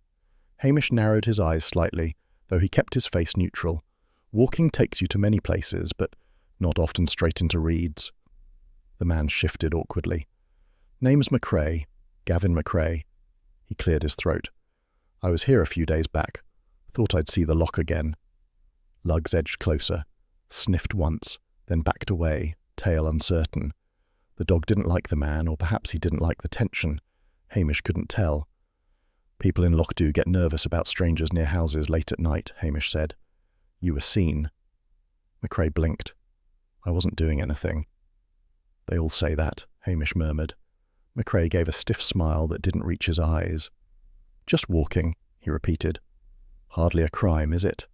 Speaker 1: Hamish narrowed his eyes slightly, though he kept his face neutral. Walking takes you to many places, but not often straight into reeds. The man shifted awkwardly. "Name's McCrae. Gavin McCrae." He cleared his throat. "I was here a few days back. Thought I'd see the loch again." Lugs edged closer, sniffed once, then backed away, tail uncertain. The dog didn't like the man, or perhaps he didn't like the tension. Hamish couldn't tell. "People in Lochdu get nervous about strangers near houses late at night," Hamish said. "You were seen." McCrae blinked. "I wasn't doing anything." "They all say that," Hamish murmured. McCrae gave a stiff smile that didn't reach his eyes. "Just walking," he repeated. "Hardly a crime, is it?"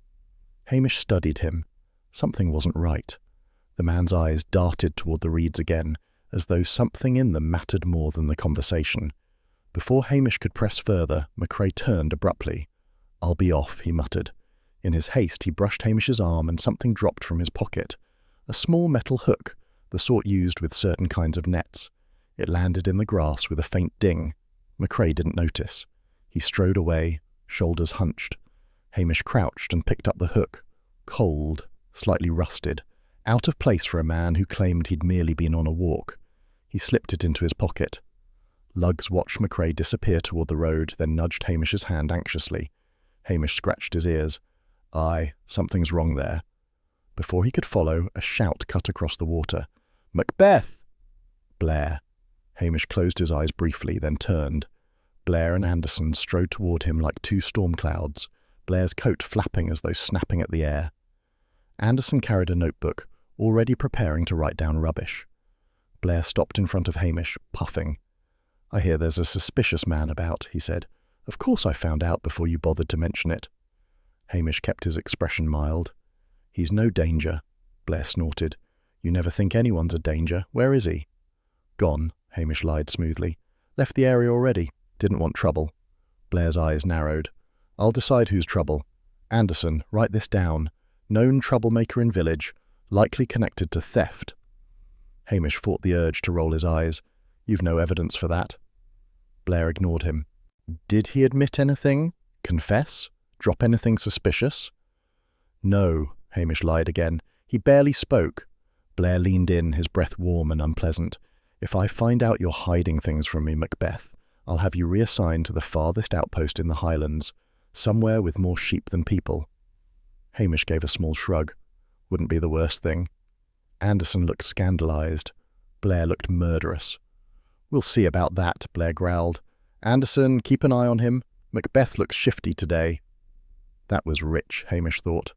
Speaker 1: Hamish studied him. Something wasn't right. The man's eyes darted toward the reeds again, as though something in them mattered more than the conversation. Before Hamish could press further, McCrae turned abruptly. "I'll be off," he muttered. In his haste, he brushed Hamish's arm and something dropped from his pocket. A small metal hook, the sort used with certain kinds of nets. It landed in the grass with a faint ding. McCrae didn't notice. He strode away, shoulders hunched. Hamish crouched and picked up the hook. Cold, slightly rusted, out of place for a man who claimed he'd merely been on a walk. He slipped it into his pocket. Lugs watched McCrae disappear toward the road, then nudged Hamish's hand anxiously. Hamish scratched his ears. "Aye, something's wrong there." Before he could follow, a shout cut across the water. "Macbeth!" Blair. Hamish closed his eyes briefly, then turned. Blair and Anderson strode toward him like two storm clouds, Blair's coat flapping as though snapping at the air. Anderson carried a notebook, already preparing to write down rubbish. Blair stopped in front of Hamish, puffing. "I hear there's a suspicious man about," he said. "Of course I found out before you bothered to mention it." Hamish kept his expression mild. "He's no danger," Blair snorted. "You never think anyone's a danger. Where is he?" "Gone," Hamish lied smoothly. "Left the area already. Didn't want trouble." Blair's eyes narrowed. "I'll decide who's trouble. Anderson, write this down. Known troublemaker in village, likely connected to theft. Hamish fought the urge to roll his eyes. You've no evidence for that. Blair ignored him. Did he admit anything? Confess? Drop anything suspicious? No, Hamish lied again. He barely spoke. Blair leaned in, his breath warm and unpleasant. If I find out you're hiding things from me, Macbeth, I'll have you reassigned to the farthest outpost in the Highlands, somewhere with more sheep than people. Hamish gave a small shrug. Wouldn't be the worst thing. Anderson looked scandalized. Blair looked murderous. We'll see about that, Blair growled. Anderson, keep an eye on him. Macbeth looks shifty today. That was rich, Hamish thought.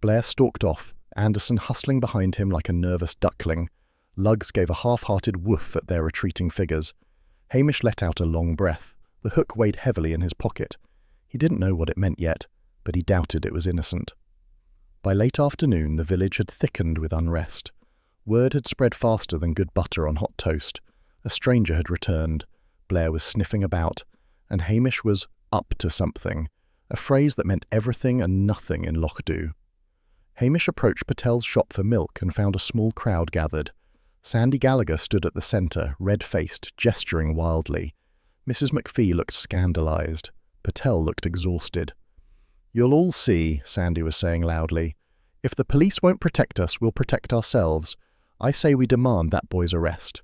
Speaker 1: Blair stalked off, Anderson hustling behind him like a nervous duckling. Lugs gave a half-hearted woof at their retreating figures. Hamish let out a long breath. The hook weighed heavily in his pocket. He didn't know what it meant yet, but he doubted it was innocent. By late afternoon, the village had thickened with unrest. Word had spread faster than good butter on hot toast. A stranger had returned. Blair was sniffing about, and Hamish was up to something, a phrase that meant everything and nothing in Lochdu. Hamish approached Patel's shop for milk and found a small crowd gathered. Sandy Gallagher stood at the centre, red-faced, gesturing wildly. Mrs. McPhee looked scandalized. Patel looked exhausted. You'll all see, Sandy was saying loudly. If the police won't protect us, we'll protect ourselves. I say we demand that boy's arrest.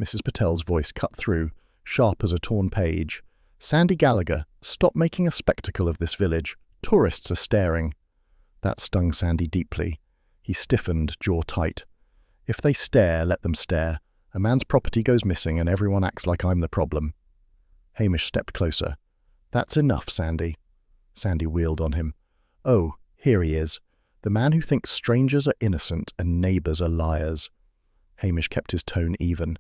Speaker 1: Mrs. Patel's voice cut through, sharp as a torn page. Sandy Gallagher, stop making a spectacle of this village. Tourists are staring. That stung Sandy deeply. He stiffened, jaw tight. If they stare, let them stare. A man's property goes missing and everyone acts like I'm the problem. Hamish stepped closer. That's enough, Sandy. Sandy wheeled on him. Oh, here he is. The man who thinks strangers are innocent and neighbours are liars. Hamish kept his tone even.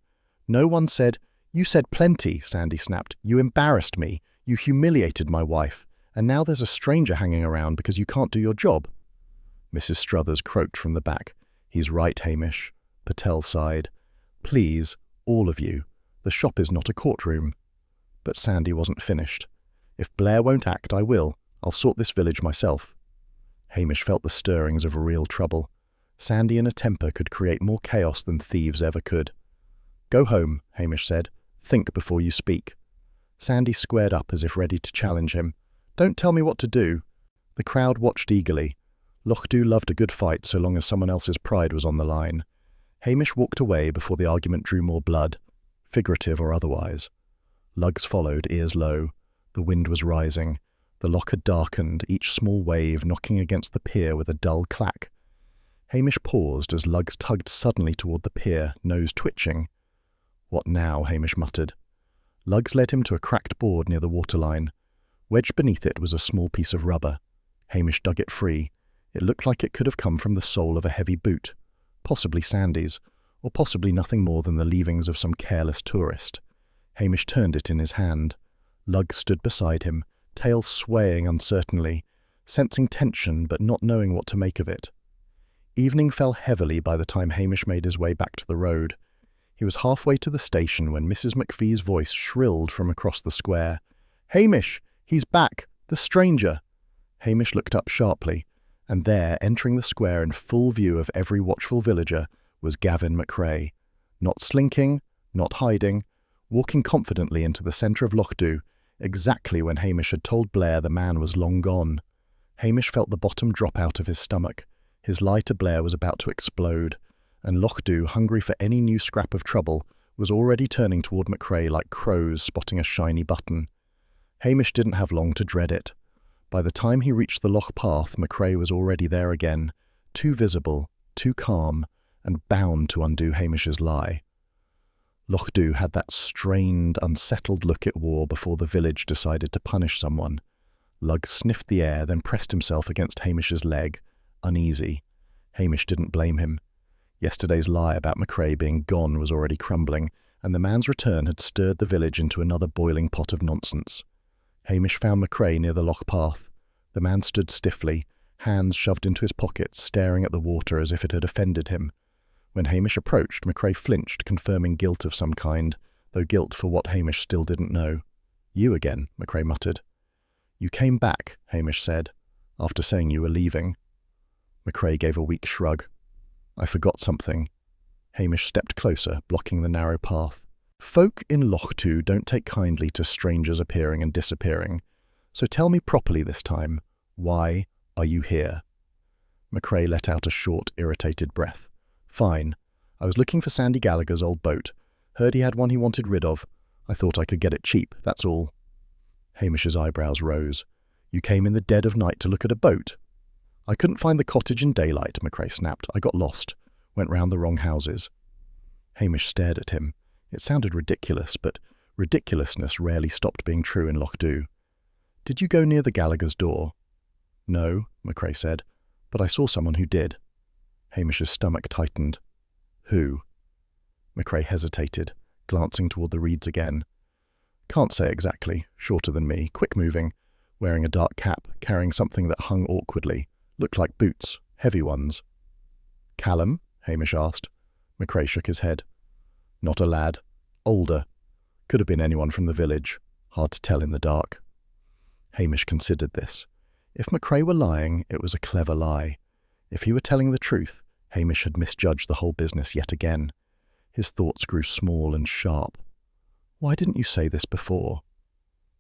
Speaker 1: No one said, You said plenty, Sandy snapped. You embarrassed me. You humiliated my wife. And now there's a stranger hanging around because you can't do your job. Mrs. Struthers croaked from the back. He's right, Hamish. Patel sighed. Please, all of you. The shop is not a courtroom. But Sandy wasn't finished. If Blair won't act, I will. I'll sort this village myself. Hamish felt the stirrings of real trouble. Sandy in a temper could create more chaos than thieves ever could. Go home, Hamish said. Think before you speak. Sandy squared up as if ready to challenge him. Don't tell me what to do. The crowd watched eagerly. Lochdu loved a good fight so long as someone else's pride was on the line. Hamish walked away before the argument drew more blood, figurative or otherwise. Lugs followed, ears low. The wind was rising. The loch had darkened, each small wave knocking against the pier with a dull clack. Hamish paused as Lugs tugged suddenly toward the pier, nose twitching. What now? Hamish muttered. Lugs led him to a cracked board near the waterline. Wedged beneath it was a small piece of rubber. Hamish dug it free. It looked like it could have come from the sole of a heavy boot, possibly Sandy's, or possibly nothing more than the leavings of some careless tourist. Hamish turned it in his hand. Lugs stood beside him, tail swaying uncertainly, sensing tension but not knowing what to make of it. Evening fell heavily by the time Hamish made his way back to the road. He was halfway to the station when Mrs. McPhee's voice shrilled from across the square. "Hamish! He's back! The stranger!" Hamish looked up sharply, and there, entering the square in full view of every watchful villager, was Gavin McRae. Not slinking, not hiding, walking confidently into the centre of Lochdu, exactly when Hamish had told Blair the man was long gone. Hamish felt the bottom drop out of his stomach. His lie to Blair was about to explode, and Lochdu, hungry for any new scrap of trouble, was already turning toward McRae like crows spotting a shiny button. Hamish didn't have long to dread it. By the time he reached the loch path, McRae was already there again, too visible, too calm, and bound to undo Hamish's lie. Lochdu had that strained, unsettled look it wore before the village decided to punish someone. Lug sniffed the air, then pressed himself against Hamish's leg, uneasy. Hamish didn't blame him. Yesterday's lie about McRae being gone was already crumbling, and the man's return had stirred the village into another boiling pot of nonsense. Hamish found McRae near the loch path. The man stood stiffly, hands shoved into his pockets, staring at the water as if it had offended him. When Hamish approached, McRae flinched, confirming guilt of some kind, though guilt for what Hamish still didn't know. "You again," McRae muttered. "You came back," Hamish said. After saying you were leaving. McCrae gave a weak shrug. I forgot something. Hamish stepped closer, blocking the narrow path. Folk in Loch-Tu don't take kindly to strangers appearing and disappearing. So tell me properly this time, why are you here? McCrae let out a short, irritated breath. Fine. I was looking for Sandy Gallagher's old boat. Heard he had one he wanted rid of. I thought I could get it cheap, that's all. Hamish's eyebrows rose. You came in the dead of night to look at a boat? I couldn't find the cottage in daylight, McCrae snapped. I got lost. Went round the wrong houses. Hamish stared at him. It sounded ridiculous, but ridiculousness rarely stopped being true in Loch-Tu. Did you go near the Gallagher's door? No, McCrae said, but I saw someone who did. Hamish's stomach tightened. Who? McCrae hesitated, glancing toward the reeds again. Can't say exactly. Shorter than me, quick-moving, wearing a dark cap, carrying something that hung awkwardly. Looked like boots, heavy ones. Callum? Hamish asked. McCrae shook his head. Not a lad. Older. Could have been anyone from the village. Hard to tell in the dark. Hamish considered this. If McCrae were lying, it was a clever lie. If he were telling the truth, Hamish had misjudged the whole business yet again. His thoughts grew small and sharp. Why didn't you say this before?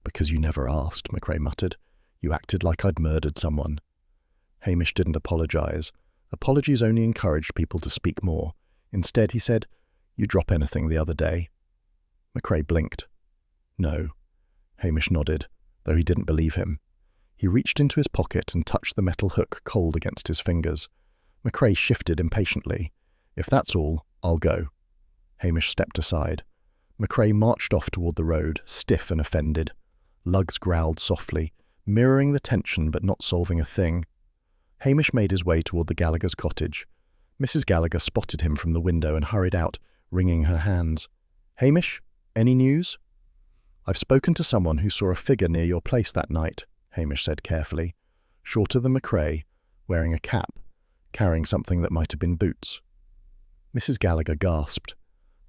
Speaker 1: Because you never asked, McCrae muttered. You acted like I'd murdered someone. Hamish didn't apologize. Apologies only encouraged people to speak more. Instead, he said, You drop anything the other day? McCrae blinked. No. Hamish nodded, though he didn't believe him. He reached into his pocket and touched the metal hook cold against his fingers. McCrae shifted impatiently. If that's all, I'll go. Hamish stepped aside. McCrae marched off toward the road, stiff and offended. Lugs growled softly, mirroring the tension but not solving a thing. Hamish made his way toward the Gallagher's cottage. Mrs. Gallagher spotted him from the window and hurried out, wringing her hands. Hamish, any news? I've spoken to someone who saw a figure near your place that night, Hamish said carefully. Shorter than McCrae, wearing a cap, carrying something that might have been boots. Mrs. Gallagher gasped.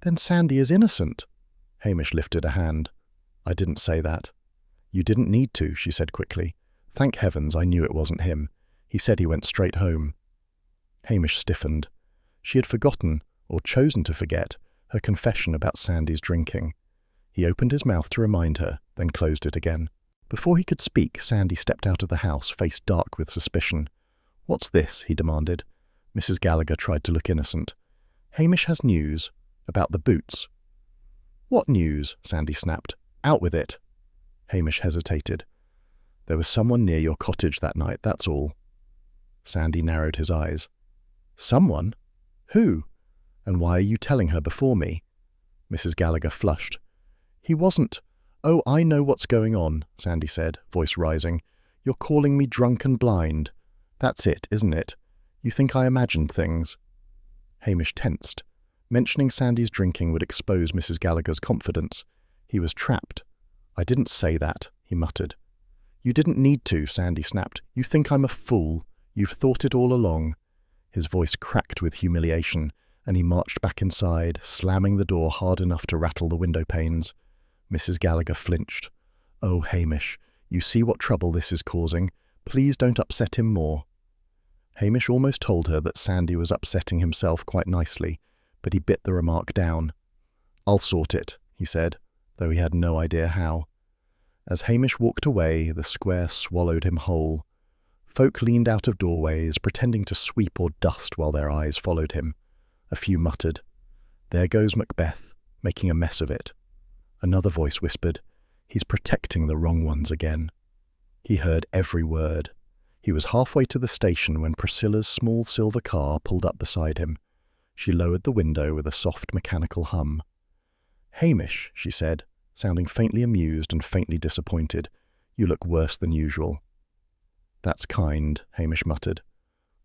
Speaker 1: Then Sandy is innocent. Hamish lifted a hand. I didn't say that. You didn't need to, she said quickly. Thank heavens I knew it wasn't him. He said he went straight home. Hamish stiffened. She had forgotten, or chosen to forget, her confession about Sandy's drinking. He opened his mouth to remind her, then closed it again. Before he could speak, Sandy stepped out of the house, face dark with suspicion. What's this? He demanded. Mrs. Gallagher tried to look innocent. Hamish has news. About the boots. What news? Sandy snapped. Out with it. Hamish hesitated. There was someone near your cottage that night, that's all. Sandy narrowed his eyes. Someone? Who? And why are you telling her before me? Mrs. Gallagher flushed. He wasn't. Oh, I know what's going on, Sandy said, voice rising. You're calling me drunk and blind. That's it, isn't it? You think I imagined things. Hamish tensed. Mentioning Sandy's drinking would expose Mrs. Gallagher's confidence. He was trapped. I didn't say that, he muttered. You didn't need to, Sandy snapped. You think I'm a fool. You've thought it all along. His voice cracked with humiliation, and he marched back inside, slamming the door hard enough to rattle the window panes. Mrs. Gallagher flinched. Oh, Hamish, you see what trouble this is causing. Please don't upset him more. Hamish almost told her that Sandy was upsetting himself quite nicely, but he bit the remark down. I'll sort it, he said, though he had no idea how. As Hamish walked away, the square swallowed him whole. Folk leaned out of doorways, pretending to sweep or dust while their eyes followed him. A few muttered, There goes Macbeth, making a mess of it. Another voice whispered, He's protecting the wrong ones again. He heard every word. He was halfway to the station when Priscilla's small silver car pulled up beside him. She lowered the window with a soft mechanical hum. Hamish, she said, sounding faintly amused and faintly disappointed. You look worse than usual. That's kind, Hamish muttered.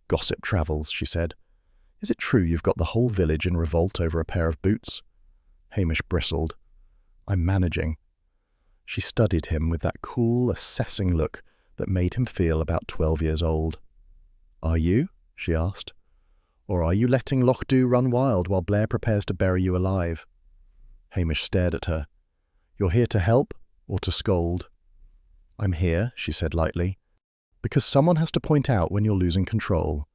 Speaker 1: Gossip travels, she said. Is it true you've got the whole village in revolt over a pair of boots? Hamish bristled. I'm managing. She studied him with that cool, assessing look that made him feel about 12 years old. Are you? She asked. Or are you letting Loch-Tu run wild while Blair prepares to bury you alive? Hamish stared at her. You're here to help or to scold? I'm here, she said lightly. Because someone has to point out when you're losing control.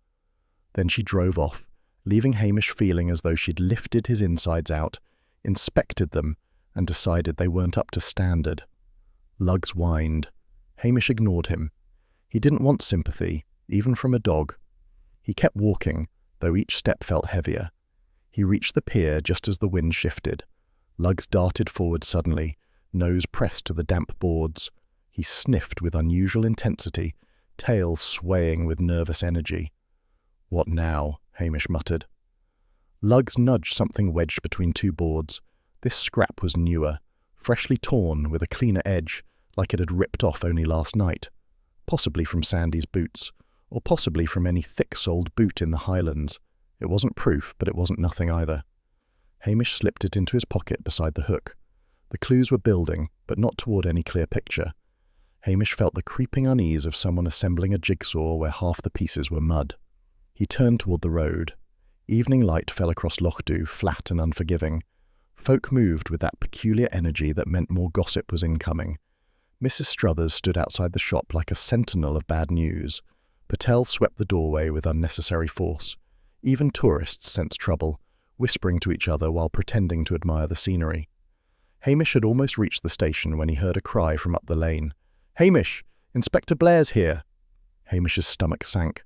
Speaker 1: Then she drove off, leaving Hamish feeling as though she'd lifted his insides out, inspected them, and decided they weren't up to standard. Lugs whined. Hamish ignored him. He didn't want sympathy, even from a dog. He kept walking, though each step felt heavier. He reached the pier just as the wind shifted. Lugs darted forward suddenly, nose pressed to the damp boards. He sniffed with unusual intensity, tail swaying with nervous energy. "What now?" Hamish muttered. Lugs nudged something wedged between two boards. This scrap was newer, freshly torn with a cleaner edge, like it had ripped off only last night. Possibly from Sandy's boots, or possibly from any thick-soled boot in the Highlands. It wasn't proof, but it wasn't nothing either. Hamish slipped it into his pocket beside the hook. The clues were building, but not toward any clear picture. Hamish felt the creeping unease of someone assembling a jigsaw where half the pieces were mud. He turned toward the road. Evening light fell across Lochdu, flat and unforgiving. Folk moved with that peculiar energy that meant more gossip was incoming. Mrs. Struthers stood outside the shop like a sentinel of bad news. Patel swept the doorway with unnecessary force. Even tourists sensed trouble, whispering to each other while pretending to admire the scenery. Hamish had almost reached the station when he heard a cry from up the lane. "Hamish! Inspector Blair's here!" Hamish's stomach sank.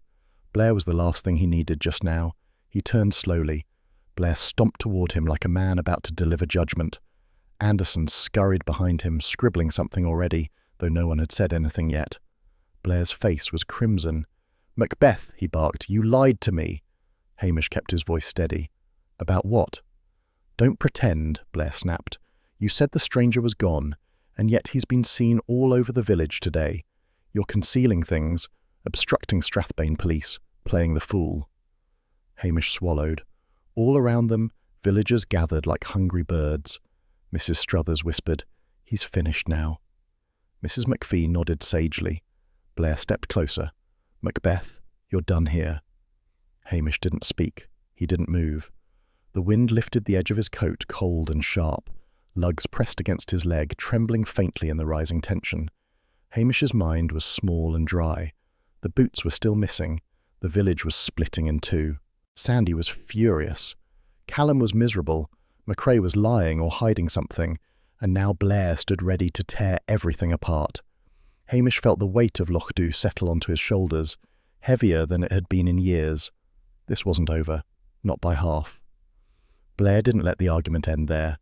Speaker 1: Blair was the last thing he needed just now. He turned slowly. Blair stomped toward him like a man about to deliver judgment. Anderson scurried behind him, scribbling something already, though no one had said anything yet. Blair's face was crimson. "Macbeth," he barked, "you lied to me." Hamish kept his voice steady. "About what?" "Don't pretend," Blair snapped. "You said the stranger was gone, and yet he's been seen all over the village today. You're concealing things, obstructing Strathbane police, playing the fool." Hamish swallowed. All around them, villagers gathered like hungry birds. Mrs. Struthers whispered, "He's finished now." Mrs. McPhee nodded sagely. Blair stepped closer. "Macbeth, you're done here." Hamish didn't speak. He didn't move. The wind lifted the edge of his coat cold and sharp. Lugs pressed against his leg, trembling faintly in the rising tension. Hamish's mind was small and dry. The boots were still missing. The village was splitting in two. Sandy was furious. Callum was miserable. McRae was lying or hiding something, and now Blair stood ready to tear everything apart. Hamish felt the weight of Lochdu settle onto his shoulders, heavier than it had been in years. This wasn't over, not by half. Blair didn't let the argument end there.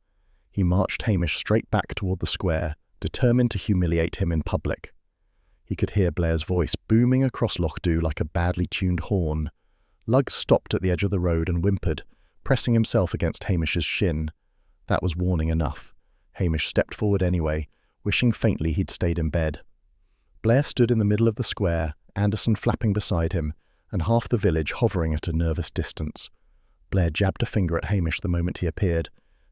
Speaker 1: He marched Hamish straight back toward the square, determined to humiliate him in public. He could hear Blair's voice booming across Lochdu like a badly tuned horn. Luggs stopped at the edge of the road and whimpered, pressing himself against Hamish's shin. That was warning enough. Hamish stepped forward anyway, wishing faintly he'd stayed in bed. Blair stood in the middle of the square, Anderson flapping beside him, and half the village hovering at a nervous distance. Blair jabbed a finger at Hamish the moment he appeared.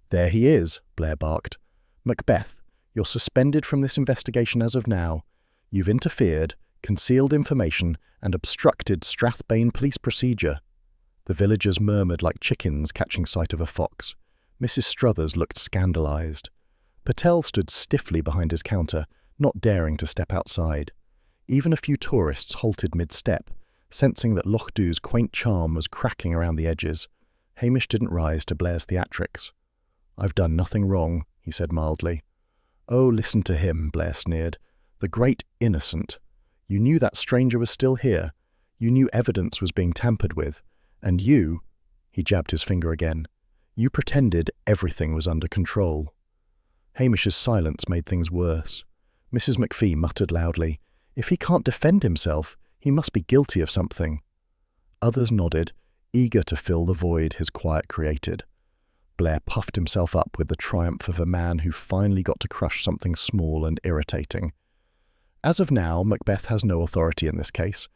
Speaker 1: "There he is," Blair barked. "Macbeth, you're suspended from this investigation as of now. You've interfered, concealed information, and obstructed Strathbane police procedure." The villagers murmured like chickens catching sight of a fox. Mrs. Struthers looked scandalized. Patel stood stiffly behind his counter, not daring to step outside. Even a few tourists halted mid-step, sensing that Lochdu's quaint charm was cracking around the edges. Hamish didn't rise to Blair's theatrics. "I've done nothing wrong," he said mildly. "Oh, listen to him," Blair sneered. "The great innocent. You knew that stranger was still here. You knew evidence was being tampered with. And you," he jabbed his finger again, "you pretended everything was under control." Hamish's silence made things worse. Mrs. McPhee muttered loudly, "If he can't defend himself, he must be guilty of something." Others nodded, eager to fill the void his quiet created. Blair puffed himself up with the triumph of a man who finally got to crush something small and irritating. "As of now, Macbeth has no authority in this case.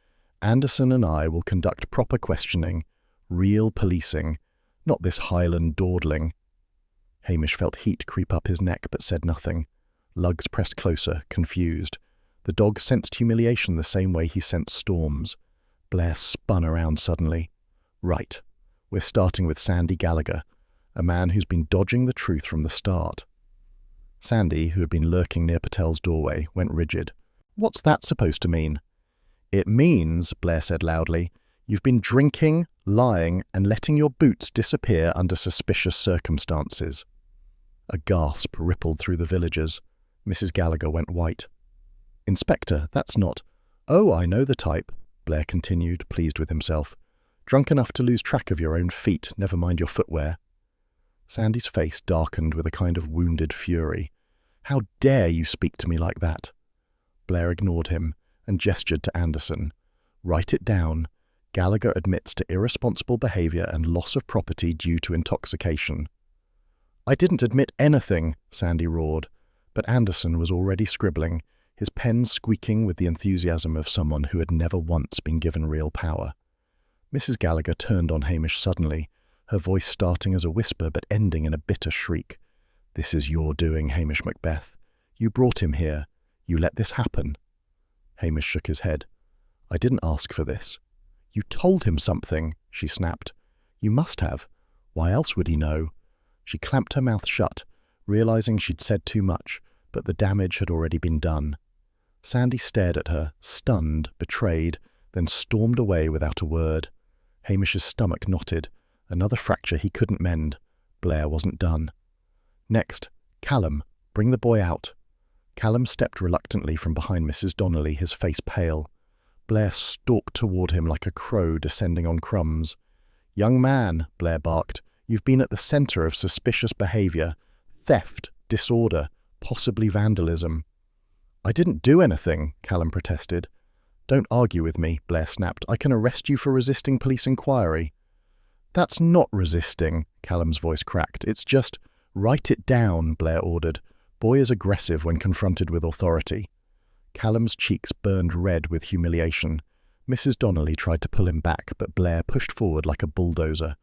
Speaker 1: Anderson and I will conduct proper questioning, real policing, not this Highland dawdling." Hamish felt heat creep up his neck but said nothing. Luggs pressed closer, confused. The dog sensed humiliation the same way he sensed storms. Blair spun around suddenly. "Right. We're starting with Sandy Gallagher, a man who's been dodging the truth from the start." Sandy, who had been lurking near Patel's doorway, went rigid. "What's that supposed to mean?" "It means," Blair said loudly, "you've been drinking, lying, and letting your boots disappear under suspicious circumstances." A gasp rippled through the villagers. Mrs. Gallagher went white. "Inspector, that's not—" "Oh, I know the type," Blair continued, pleased with himself. "Drunk enough to lose track of your own feet, never mind your footwear." Sandy's face darkened with a kind of wounded fury. "How dare you speak to me like that?" Blair ignored him and gestured to Anderson. "Write it down. Gallagher admits to irresponsible behavior and loss of property due to intoxication." "I didn't admit anything," Sandy roared, but Anderson was already scribbling, his pen squeaking with the enthusiasm of someone who had never once been given real power. Mrs. Gallagher turned on Hamish suddenly, her voice starting as a whisper but ending in a bitter shriek. "This is your doing, Hamish Macbeth. You brought him here. You let this happen." Hamish shook his head. "I didn't ask for this." "You told him something," she snapped. "You must have. Why else would he know?" She clamped her mouth shut, realizing she'd said too much, but the damage had already been done. Sandy stared at her, stunned, betrayed, then stormed away without a word. Hamish's stomach knotted. Another fracture he couldn't mend. Blair wasn't done. "Next, Callum, bring the boy out." Callum stepped reluctantly from behind Mrs. Donnelly, his face pale. Blair stalked toward him like a crow descending on crumbs. "Young man," Blair barked, "you've been at the center of suspicious behavior. Theft, disorder, possibly vandalism." "I didn't do anything," Callum protested. "Don't argue with me," Blair snapped. "I can arrest you for resisting police inquiry." "That's not resisting," Callum's voice cracked. "It's just—" "Write it down," Blair ordered. "Boy is aggressive when confronted with authority." Callum's cheeks burned red with humiliation. Mrs. Donnelly tried to pull him back, but Blair pushed forward like a bulldozer.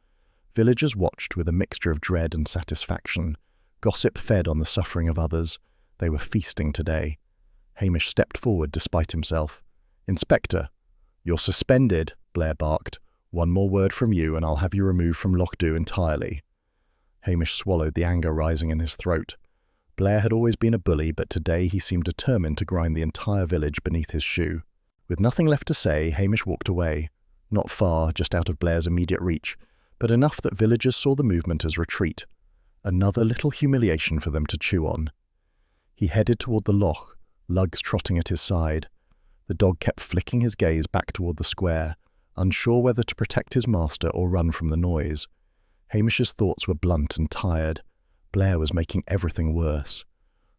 Speaker 1: Villagers watched with a mixture of dread and satisfaction. Gossip fed on the suffering of others. They were feasting today. Hamish stepped forward despite himself. "Inspector." "You're suspended," Blair barked. "One more word from you and I'll have you removed from Lochdu entirely." Hamish swallowed the anger rising in his throat. Blair had always been a bully, but today he seemed determined to grind the entire village beneath his shoe. With nothing left to say, Hamish walked away. Not far, just out of Blair's immediate reach, but enough that villagers saw the movement as retreat. Another little humiliation for them to chew on. He headed toward the loch, Lugs trotting at his side. The dog kept flicking his gaze back toward the square, unsure whether to protect his master or run from the noise. Hamish's thoughts were blunt and tired. Blair was making everything worse.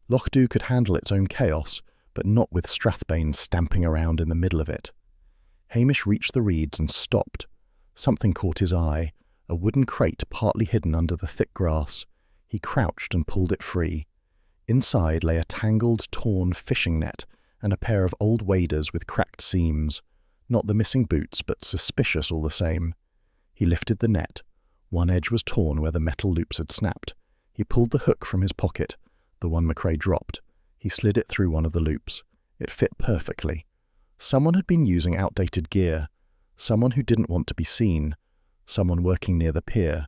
Speaker 1: Lochdu could handle its own chaos, but not with Strathbane stamping around in the middle of it. Hamish reached the reeds and stopped. Something caught his eye, a wooden crate partly hidden under the thick grass. He crouched and pulled it free. Inside lay a tangled, torn fishing net and a pair of old waders with cracked seams. Not the missing boots, but suspicious all the same. He lifted the net. One edge was torn where the metal loops had snapped. He pulled the hook from his pocket, the one McCrae dropped. He slid it through one of the loops. It fit perfectly. Someone had been using outdated gear. Someone who didn't want to be seen. Someone working near the pier.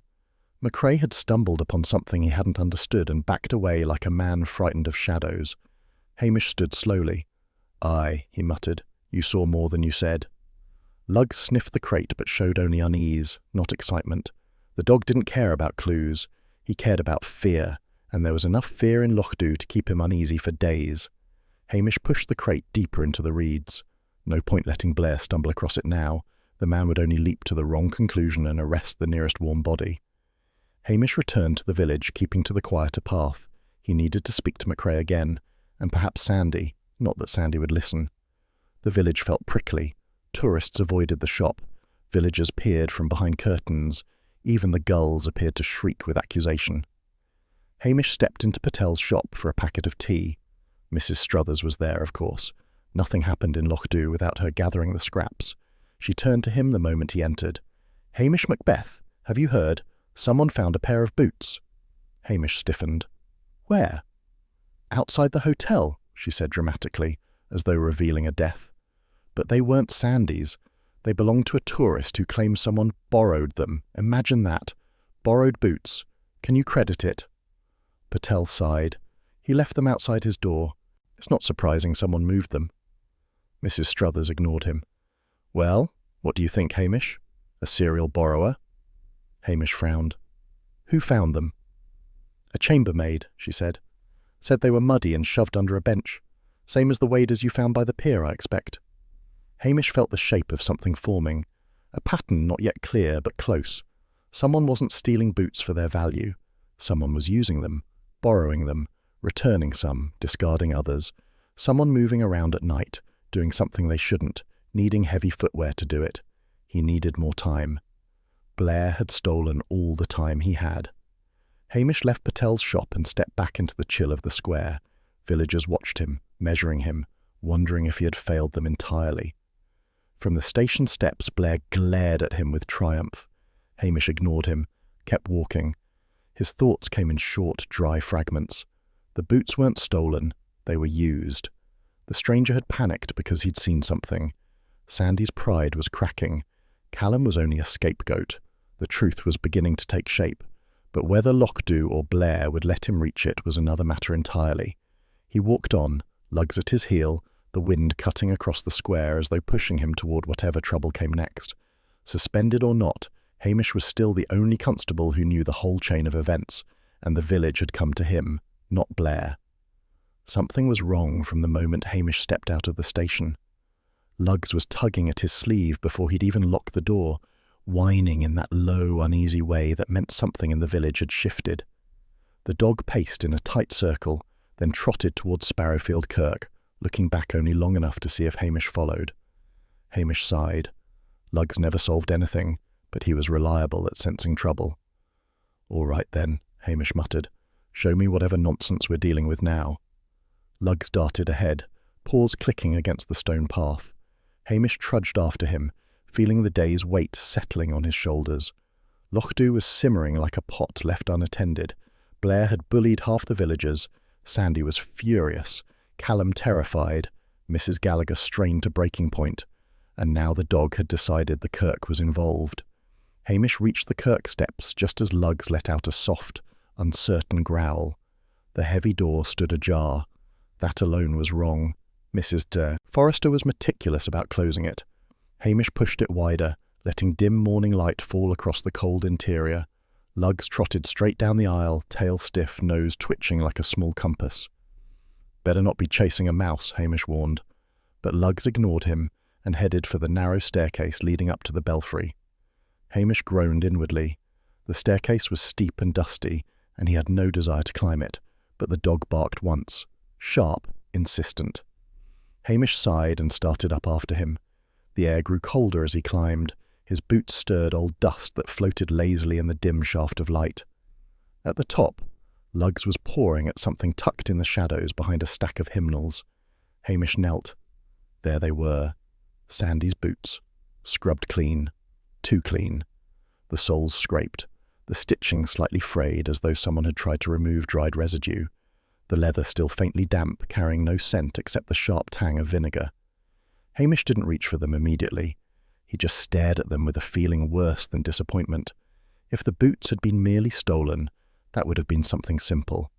Speaker 1: McCrae had stumbled upon something he hadn't understood and backed away like a man frightened of shadows. Hamish stood slowly. "Aye," he muttered. "You saw more than you said." Luggs sniffed the crate but showed only unease, not excitement. The dog didn't care about clues. He cared about fear, and there was enough fear in Lochdu to keep him uneasy for days. Hamish pushed the crate deeper into the reeds. No point letting Blair stumble across it now. The man would only leap to the wrong conclusion and arrest the nearest warm body. Hamish returned to the village, keeping to the quieter path. He needed to speak to McCrae again, and perhaps Sandy, not that Sandy would listen. The village felt prickly. Tourists avoided the shop. Villagers peered from behind curtains. Even the gulls appeared to shriek with accusation. Hamish stepped into Patel's shop for a packet of tea. Mrs. Struthers was there, of course. Nothing happened in Lochdu without her gathering the scraps. She turned to him the moment he entered. "Hamish Macbeth, have you heard? Someone found a pair of boots." Hamish stiffened. "Where?" "Outside the hotel," she said dramatically, as though revealing a death. "But they weren't Sandy's. They belonged to a tourist who claimed someone borrowed them. Imagine that. Borrowed boots. Can you credit it?" Patel sighed. He left them outside his door. It's not surprising someone moved them. Mrs. Struthers ignored him. Well, what do you think, Hamish? A serial borrower? Hamish frowned. Who found them? A chambermaid, she said. Said they were muddy and shoved under a bench. Same as the waders you found by the pier, I expect. Hamish felt the shape of something forming. A pattern not yet clear, but close. Someone wasn't stealing boots for their value. Someone was using them, borrowing them, returning some, discarding others. Someone moving around at night, doing something they shouldn't, needing heavy footwear to do it. He needed more time. Blair had stolen all the time he had. Hamish left Patel's shop and stepped back into the chill of the square. Villagers watched him, measuring him, wondering if he had failed them entirely. From the station steps, Blair glared at him with triumph. Hamish ignored him, kept walking. His thoughts came in short, dry fragments. The boots weren't stolen, they were used. The stranger had panicked because he'd seen something. Sandy's pride was cracking. Callum was only a scapegoat. The truth was beginning to take shape. But whether Lockdew or Blair would let him reach it was another matter entirely. He walked on, lugs at his heel, the wind cutting across the square as though pushing him toward whatever trouble came next. Suspended or not, Hamish was still the only constable who knew the whole chain of events, and the village had come to him, not Blair. Something was wrong from the moment Hamish stepped out of the station. Luggs was tugging at his sleeve before he'd even locked the door, whining in that low, uneasy way that meant something in the village had shifted. The dog paced in a tight circle, then trotted towards Sparrowfield Kirk, looking back only long enough to see if Hamish followed. Hamish sighed. Luggs never solved anything, but he was reliable at sensing trouble. "All right then," Hamish muttered. "Show me whatever nonsense we're dealing with now." Luggs darted ahead, paws clicking against the stone path. Hamish trudged after him, feeling the day's weight settling on his shoulders. Lockdew was simmering like a pot left unattended. Blair had bullied half the villagers. Sandy was furious. Callum terrified. Mrs. Gallagher strained to breaking point. And now the dog had decided the Kirk was involved. Hamish reached the Kirk steps just as Luggs let out a soft, uncertain growl. The heavy door stood ajar. That alone was wrong. Mrs. Forrester was meticulous about closing it. Hamish pushed it wider, letting dim morning light fall across the cold interior. Luggs trotted straight down the aisle, tail stiff, nose twitching like a small compass. "Better not be chasing a mouse," Hamish warned. But Luggs ignored him and headed for the narrow staircase leading up to the belfry. Hamish groaned inwardly. The staircase was steep and dusty, and he had no desire to climb it, but the dog barked once. Sharp, insistent. Hamish sighed and started up after him. The air grew colder as he climbed. His boots stirred old dust that floated lazily in the dim shaft of light. At the top, Luggs was pawing at something tucked in the shadows behind a stack of hymnals. Hamish knelt. There they were. Sandy's boots. Scrubbed clean. Too clean. The soles scraped. The stitching slightly frayed as though someone had tried to remove dried residue. The leather still faintly damp, carrying no scent except the sharp tang of vinegar. Hamish didn't reach for them immediately. He just stared at them with a feeling worse than disappointment. If the boots had been merely stolen, that would have been something simple.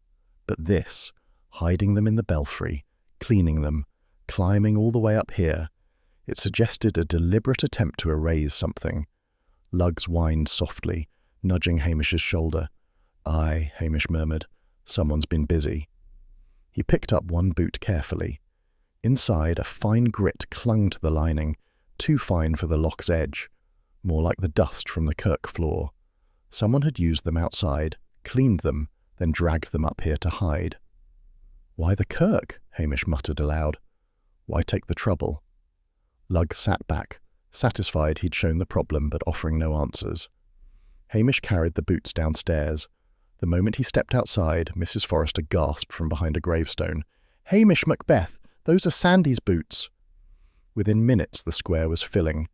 Speaker 1: But this, hiding them in the belfry, cleaning them, climbing all the way up here, it suggested a deliberate attempt to erase something. Luggs whined softly, nudging Hamish's shoulder. "Aye," Hamish murmured. "Someone's been busy." He picked up one boot carefully. Inside, a fine grit clung to the lining, too fine for the lock's edge, more like the dust from the Kirk floor. Someone had used them outside, cleaned them, then dragged them up here to hide. "Why the Kirk?" Hamish muttered aloud. "Why take the trouble?" Luggs sat back, satisfied he'd shown the problem but offering no answers. Hamish carried the boots downstairs. The moment he stepped outside, Mrs. Forrester gasped from behind a gravestone. "Hamish Macbeth! Those are Sandy's boots!" Within minutes the square was filling.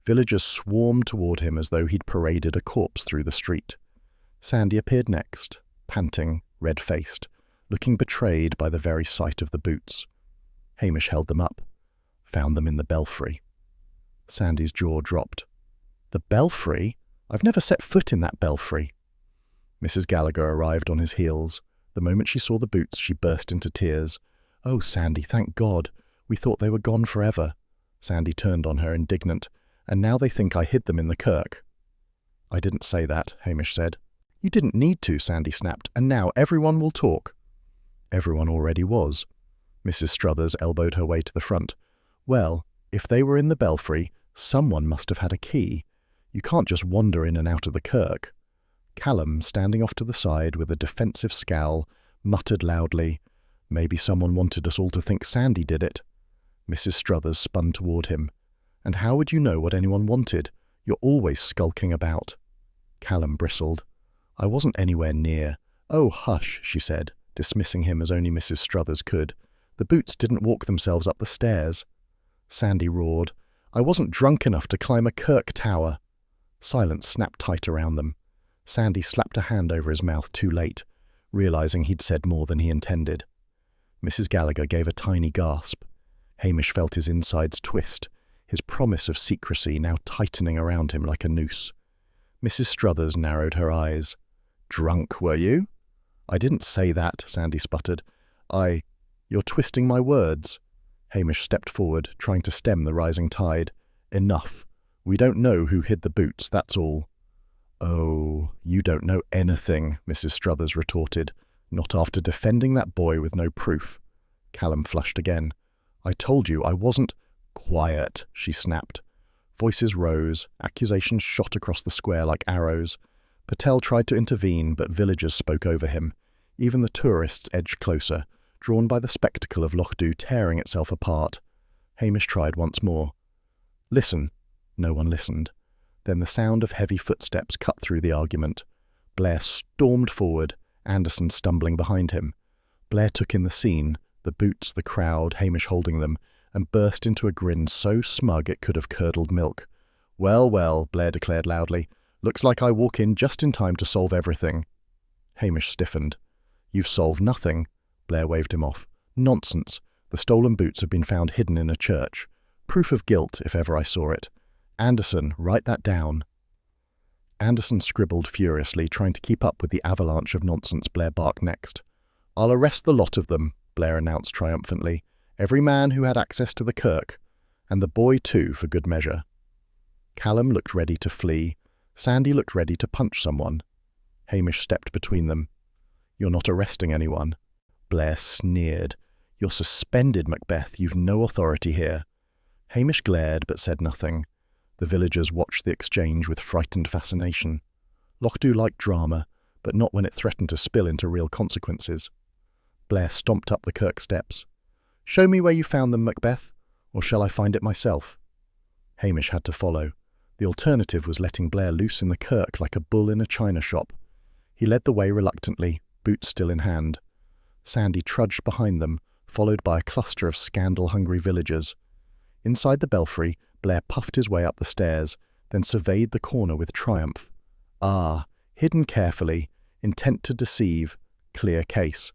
Speaker 1: Villagers swarmed toward him as though he'd paraded a corpse through the street. Sandy appeared next, panting, red-faced, looking betrayed by the very sight of the boots. Hamish held them up. Found them in the belfry. Sandy's jaw dropped. "The belfry? I've never set foot in that belfry." Mrs. Gallagher arrived on his heels. The moment she saw the boots, she burst into tears. "Oh, Sandy, thank God. We thought they were gone forever." Sandy turned on her, indignant. "And now they think I hid them in the kirk." "I didn't say that," Hamish said. "You didn't need to," Sandy snapped, "and now everyone will talk." Everyone already was. Mrs. Struthers elbowed her way to the front. "Well, if they were in the belfry, someone must have had a key. You can't just wander in and out of the kirk." Callum, standing off to the side with a defensive scowl, muttered loudly, "Maybe someone wanted us all to think Sandy did it." Mrs. Struthers spun toward him. "And how would you know what anyone wanted? You're always skulking about." Callum bristled. "I wasn't anywhere near." "Oh, hush," she said, dismissing him as only Mrs. Struthers could. "The boots didn't walk themselves up the stairs." Sandy roared, "I wasn't drunk enough to climb a kirk tower." Silence snapped tight around them. Sandy slapped a hand over his mouth too late, realizing he'd said more than he intended. Mrs. Gallagher gave a tiny gasp. Hamish felt his insides twist, his promise of secrecy now tightening around him like a noose. Mrs. Struthers narrowed her eyes. "Drunk, were you?" "I didn't say that," Sandy sputtered. You're twisting my words." Hamish stepped forward, trying to stem the rising tide. "Enough. We don't know who hid the boots, that's all." "Oh, you don't know anything," Mrs. Struthers retorted. "Not after defending that boy with no proof." Callum flushed again. "I told you I wasn't—" "Quiet," she snapped. Voices rose, accusations shot across the square like arrows. Patel tried to intervene, but villagers spoke over him. Even the tourists edged closer, drawn by the spectacle of Loch Dhu tearing itself apart. Hamish tried once more. "Listen." No one listened. Then the sound of heavy footsteps cut through the argument. Blair stormed forward, Anderson stumbling behind him. Blair took in the scene, the boots, the crowd, Hamish holding them, and burst into a grin so smug it could have curdled milk. "Well, well," Blair declared loudly. "Looks like I walk in just in time to solve everything." Hamish stiffened. "You've solved nothing." Blair waved him off. "Nonsense. The stolen boots have been found hidden in a church. Proof of guilt, if ever I saw it. Anderson, write that down." Anderson scribbled furiously, trying to keep up with the avalanche of nonsense Blair barked next. "I'll arrest the lot of them," Blair announced triumphantly. "Every man who had access to the kirk. And the boy too, for good measure." Callum looked ready to flee. Sandy looked ready to punch someone. Hamish stepped between them. "You're not arresting anyone." Blair sneered. "You're suspended, Macbeth. You've no authority here." Hamish glared but said nothing. The villagers watched the exchange with frightened fascination. Loch Dhu liked drama, but not when it threatened to spill into real consequences. Blair stomped up the kirk steps. "Show me where you found them, Macbeth, or shall I find it myself?" Hamish had to follow. The alternative was letting Blair loose in the kirk like a bull in a china shop. He led the way reluctantly, boots still in hand. Sandy trudged behind them, followed by a cluster of scandal-hungry villagers. Inside the belfry, Blair puffed his way up the stairs, then surveyed the corner with triumph. Ah, hidden carefully, intent to deceive, clear case.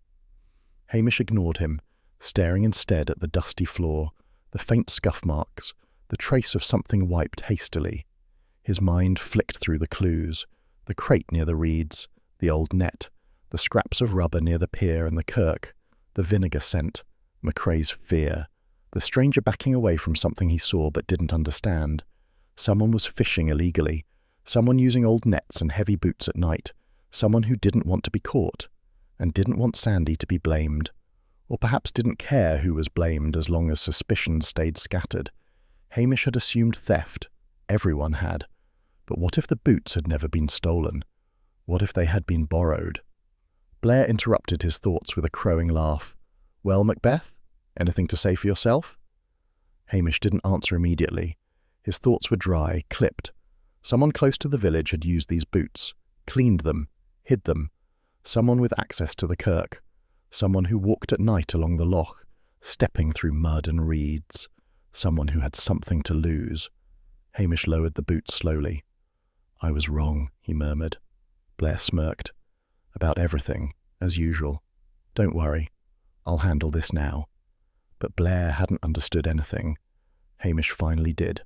Speaker 1: Hamish ignored him, staring instead at the dusty floor, the faint scuff marks, the trace of something wiped hastily. His mind flicked through the clues, the crate near the reeds, the old net, the scraps of rubber near the pier and the kirk, the vinegar scent, McCrae's fear, the stranger backing away from something he saw but didn't understand. Someone was fishing illegally, someone using old nets and heavy boots at night, someone who didn't want to be caught, and didn't want Sandy to be blamed, or perhaps didn't care who was blamed as long as suspicion stayed scattered. Hamish had assumed theft. Everyone had. But what if the boots had never been stolen? What if they had been borrowed? Blair interrupted his thoughts with a crowing laugh. "Well, Macbeth, anything to say for yourself?" Hamish didn't answer immediately. His thoughts were dry, clipped. Someone close to the village had used these boots, cleaned them, hid them. Someone with access to the kirk. Someone who walked at night along the loch, stepping through mud and reeds. Someone who had something to lose. Hamish lowered the boots slowly. "I was wrong," he murmured. Blair smirked. "About everything, as usual. Don't worry. I'll handle this now." But Blair hadn't understood anything. Hamish finally did.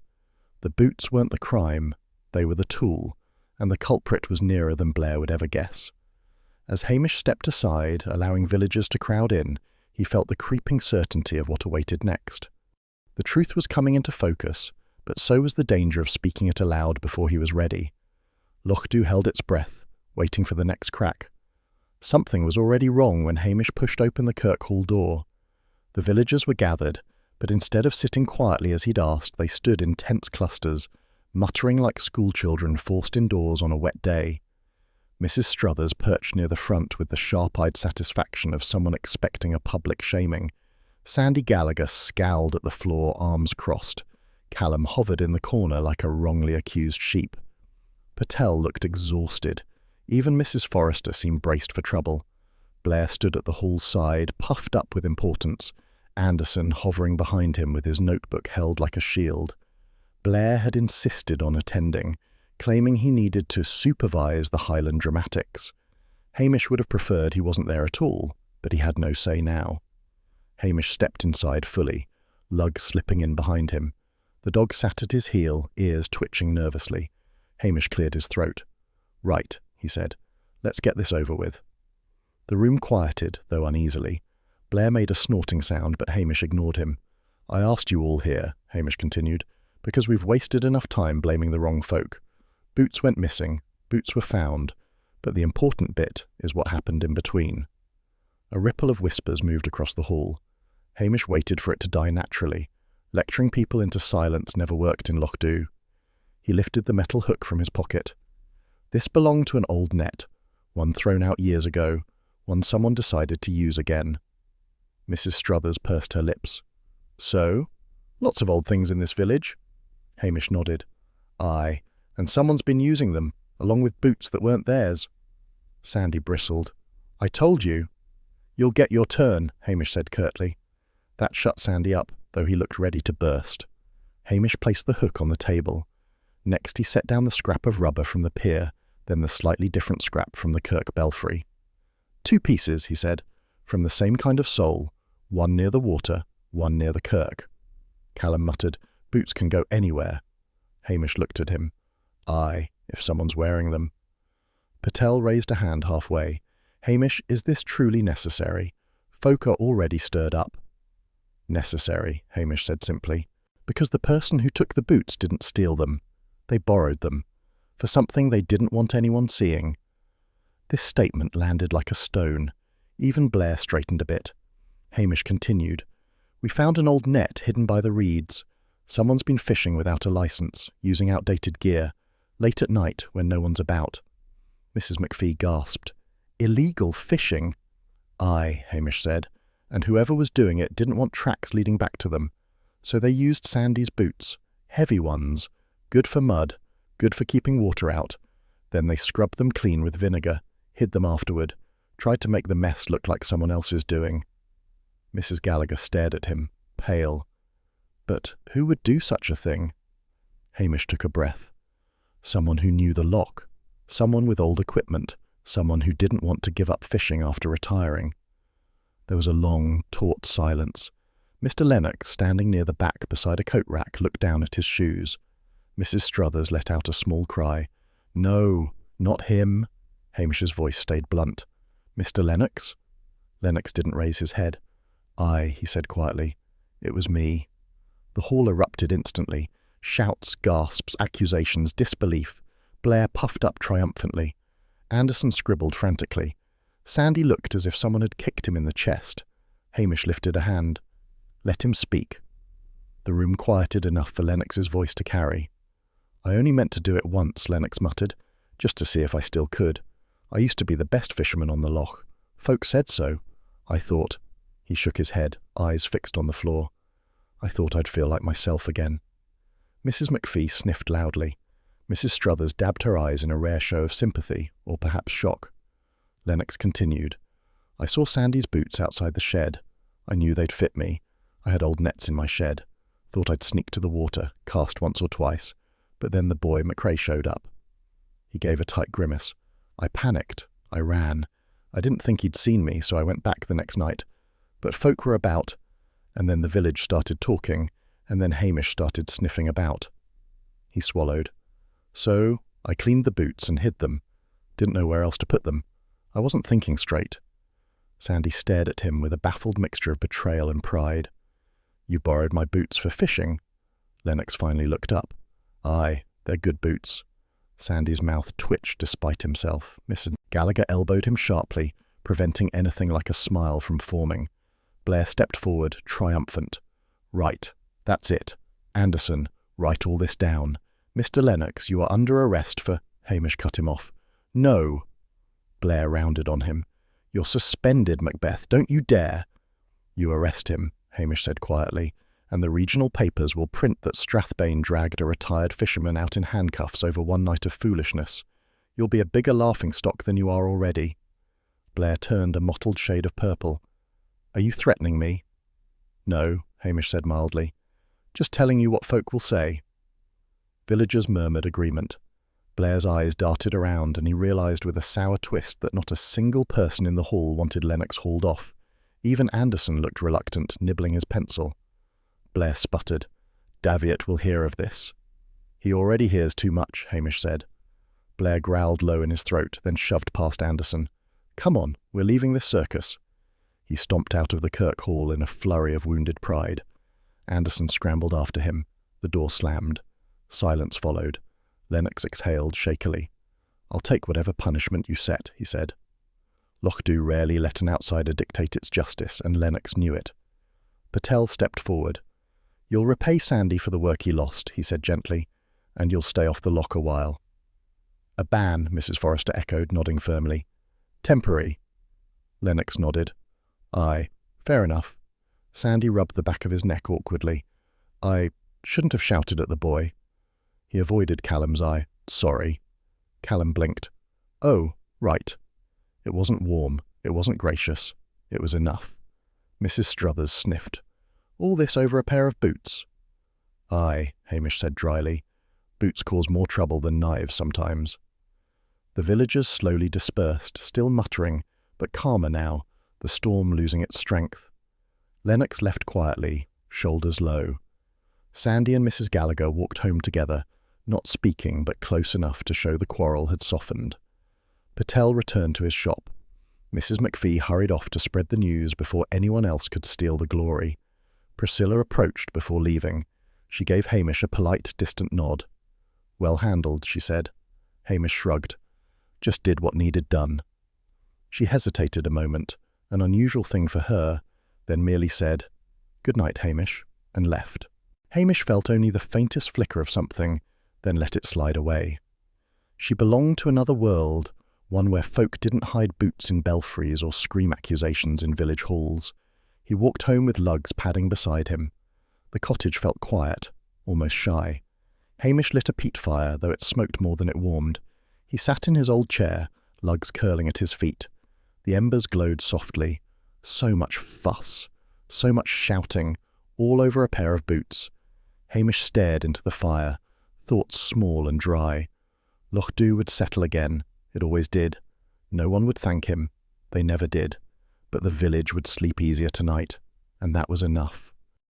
Speaker 1: The boots weren't the crime. They were the tool, and the culprit was nearer than Blair would ever guess. As Hamish stepped aside, allowing villagers to crowd in, he felt the creeping certainty of what awaited next. The truth was coming into focus, but so was the danger of speaking it aloud before he was ready. Lochdu held its breath, waiting for the next crack. Something was already wrong when Hamish pushed open the Kirk Hall door. The villagers were gathered, but instead of sitting quietly as he'd asked, they stood in tense clusters, muttering like schoolchildren forced indoors on a wet day. Mrs. Struthers perched near the front with the sharp-eyed satisfaction of someone expecting a public shaming. Sandy Gallagher scowled at the floor, arms crossed. Callum hovered in the corner like a wrongly accused sheep. Patel looked exhausted. Even Mrs. Forrester seemed braced for trouble. Blair stood at the hall's side, puffed up with importance, Anderson hovering behind him with his notebook held like a shield. Blair had insisted on attending, claiming he needed to supervise the Highland dramatics. Hamish would have preferred he wasn't there at all, but he had no say now. Hamish stepped inside fully, Lug slipping in behind him. The dog sat at his heel, ears twitching nervously. Hamish cleared his throat. "Right," he said. "Let's get this over with." The room quieted, though uneasily. Blair made a snorting sound, but Hamish ignored him. "I asked you all here," Hamish continued, "because we've wasted enough time blaming the wrong folk. Boots went missing, boots were found, but the important bit is what happened in between." A ripple of whispers moved across the hall. Hamish waited for it to die naturally. Lecturing people into silence never worked in Lochdu. He lifted the metal hook from his pocket. This belonged to an old net, one thrown out years ago, one someone decided to use again. Mrs. Struthers pursed her lips. "So? Lots of old things in this village?" Hamish nodded. "Aye, and someone's been using them, along with boots that weren't theirs." Sandy bristled. "I told you." "You'll get your turn," Hamish said curtly. That shut Sandy up, though he looked ready to burst. Hamish placed the hook on the table. Next he set down the scrap of rubber from the pier, then the slightly different scrap from the Kirk belfry. "2 pieces," he said, "from the same kind of sole, one near the water, one near the Kirk." Callum muttered, "Boots can go anywhere." Hamish looked at him. "Aye, if someone's wearing them." Patel raised a hand halfway. "Hamish, is this truly necessary? Folk are already stirred up." "Necessary," Hamish said simply, "because the person who took the boots didn't steal them. They borrowed them, for something they didn't want anyone seeing." This statement landed like a stone. Even Blair straightened a bit. Hamish continued, "We found an old net hidden by the reeds. Someone's been fishing without a license, using outdated gear, late at night when no one's about." Mrs. McPhee gasped. "Illegal fishing?" "Aye," Hamish said, "and whoever was doing it didn't want tracks leading back to them. So they used Sandy's boots, heavy ones, good for mud, good for keeping water out. Then they scrubbed them clean with vinegar, hid them afterward, tried to make the mess look like someone else's doing." Mrs. Gallagher stared at him, pale. "But who would do such a thing?" Hamish took a breath. Someone who knew the lock, someone with old equipment, someone who didn't want to give up fishing after retiring. There was a long, taut silence. Mr. Lennox, standing near the back beside a coat rack, looked down at his shoes. Mrs. Struthers let out a small cry. "No, not him." Hamish's voice stayed blunt. "Mr. Lennox?" Lennox didn't raise his head. "Aye," he said quietly. "It was me." The hall erupted instantly. Shouts, gasps, accusations, disbelief. Blair puffed up triumphantly. Anderson scribbled frantically. Sandy looked as if someone had kicked him in the chest. Hamish lifted a hand. "Let him speak." The room quieted enough for Lennox's voice to carry. "I only meant to do it once," Lennox muttered, "just to see if I still could. I used to be the best fisherman on the loch. Folk said so. I thought—" He shook his head, eyes fixed on the floor. "I thought I'd feel like myself again." Mrs. McPhee sniffed loudly. Mrs. Struthers dabbed her eyes in a rare show of sympathy, or perhaps shock. Lennox continued. "I saw Sandy's boots outside the shed. I knew they'd fit me. I had old nets in my shed. Thought I'd sneak to the water, cast once or twice. But then the boy McRae showed up." He gave a tight grimace. "I panicked. I ran. I didn't think he'd seen me, so I went back the next night. But folk were about, and then the village started talking, and then Hamish started sniffing about." He swallowed. "So I cleaned the boots and hid them. Didn't know where else to put them. I wasn't thinking straight." Sandy stared at him with a baffled mixture of betrayal and pride. You borrowed my boots for fishing? Lennox finally looked up. Aye, they're good boots. Sandy's mouth twitched despite himself. Mrs. Gallagher elbowed him sharply, preventing anything like a smile from forming. Blair stepped forward, triumphant. Right, that's it. Anderson, write all this down. Mr. Lennox, you are under arrest for— Hamish cut him off. No. Blair rounded on him. You're suspended, Macbeth. Don't you dare. You arrest him, Hamish said quietly, and the regional papers will print that Strathbane dragged a retired fisherman out in handcuffs over one night of foolishness. You'll be a bigger laughingstock than you are already. Blair turned a mottled shade of purple. Are you threatening me? No, Hamish said mildly. Just telling you what folk will say. Villagers murmured agreement. Blair's eyes darted around, and he realised with a sour twist that not a single person in the hall wanted Lennox hauled off. Even Anderson looked reluctant, nibbling his pencil. Blair sputtered. Daviot will hear of this. He already hears too much, Hamish said. Blair growled low in his throat, then shoved past Anderson. Come on, we're leaving this circus. He stomped out of the Kirk Hall in a flurry of wounded pride. Anderson scrambled after him. The door slammed. Silence followed. Lennox exhaled shakily. I'll take whatever punishment you set, he said. Lochdu rarely let an outsider dictate its justice, and Lennox knew it. Patel stepped forward. You'll repay Sandy for the work he lost, he said gently, and you'll stay off the lock a while. A ban, Mrs. Forrester echoed, nodding firmly. Temporary. Lennox nodded. Aye, fair enough. Sandy rubbed the back of his neck awkwardly. I shouldn't have shouted at the boy. He avoided Callum's eye. Sorry. Callum blinked. Oh, right. It wasn't warm. It wasn't gracious. It was enough. Mrs. Struthers sniffed. All this over a pair of boots? Aye, Hamish said dryly. Boots cause more trouble than knives sometimes. The villagers slowly dispersed, still muttering, but calmer now, the storm losing its strength. Lennox left quietly, shoulders low. Sandy and Mrs. Gallagher walked home together, not speaking but close enough to show the quarrel had softened. Patel returned to his shop. Mrs. McPhee hurried off to spread the news before anyone else could steal the glory. Priscilla approached before leaving. She gave Hamish a polite, distant nod. Well handled, she said. Hamish shrugged. Just did what needed done. She hesitated a moment, an unusual thing for her, then merely said, Good night, Hamish, and left. Hamish felt only the faintest flicker of something, then let it slide away. She belonged to another world, one where folk didn't hide boots in belfries or scream accusations in village halls. He walked home with lugs padding beside him. The cottage felt quiet, almost shy. Hamish lit a peat fire, though it smoked more than it warmed. He sat in his old chair, lugs curling at his feet. The embers glowed softly. So much fuss, so much shouting, all over a pair of boots. Hamish stared into the fire, thoughts small and dry. Lochdu would settle again. It always did. No one would thank him. They never did. But the village would sleep easier tonight, and that was enough.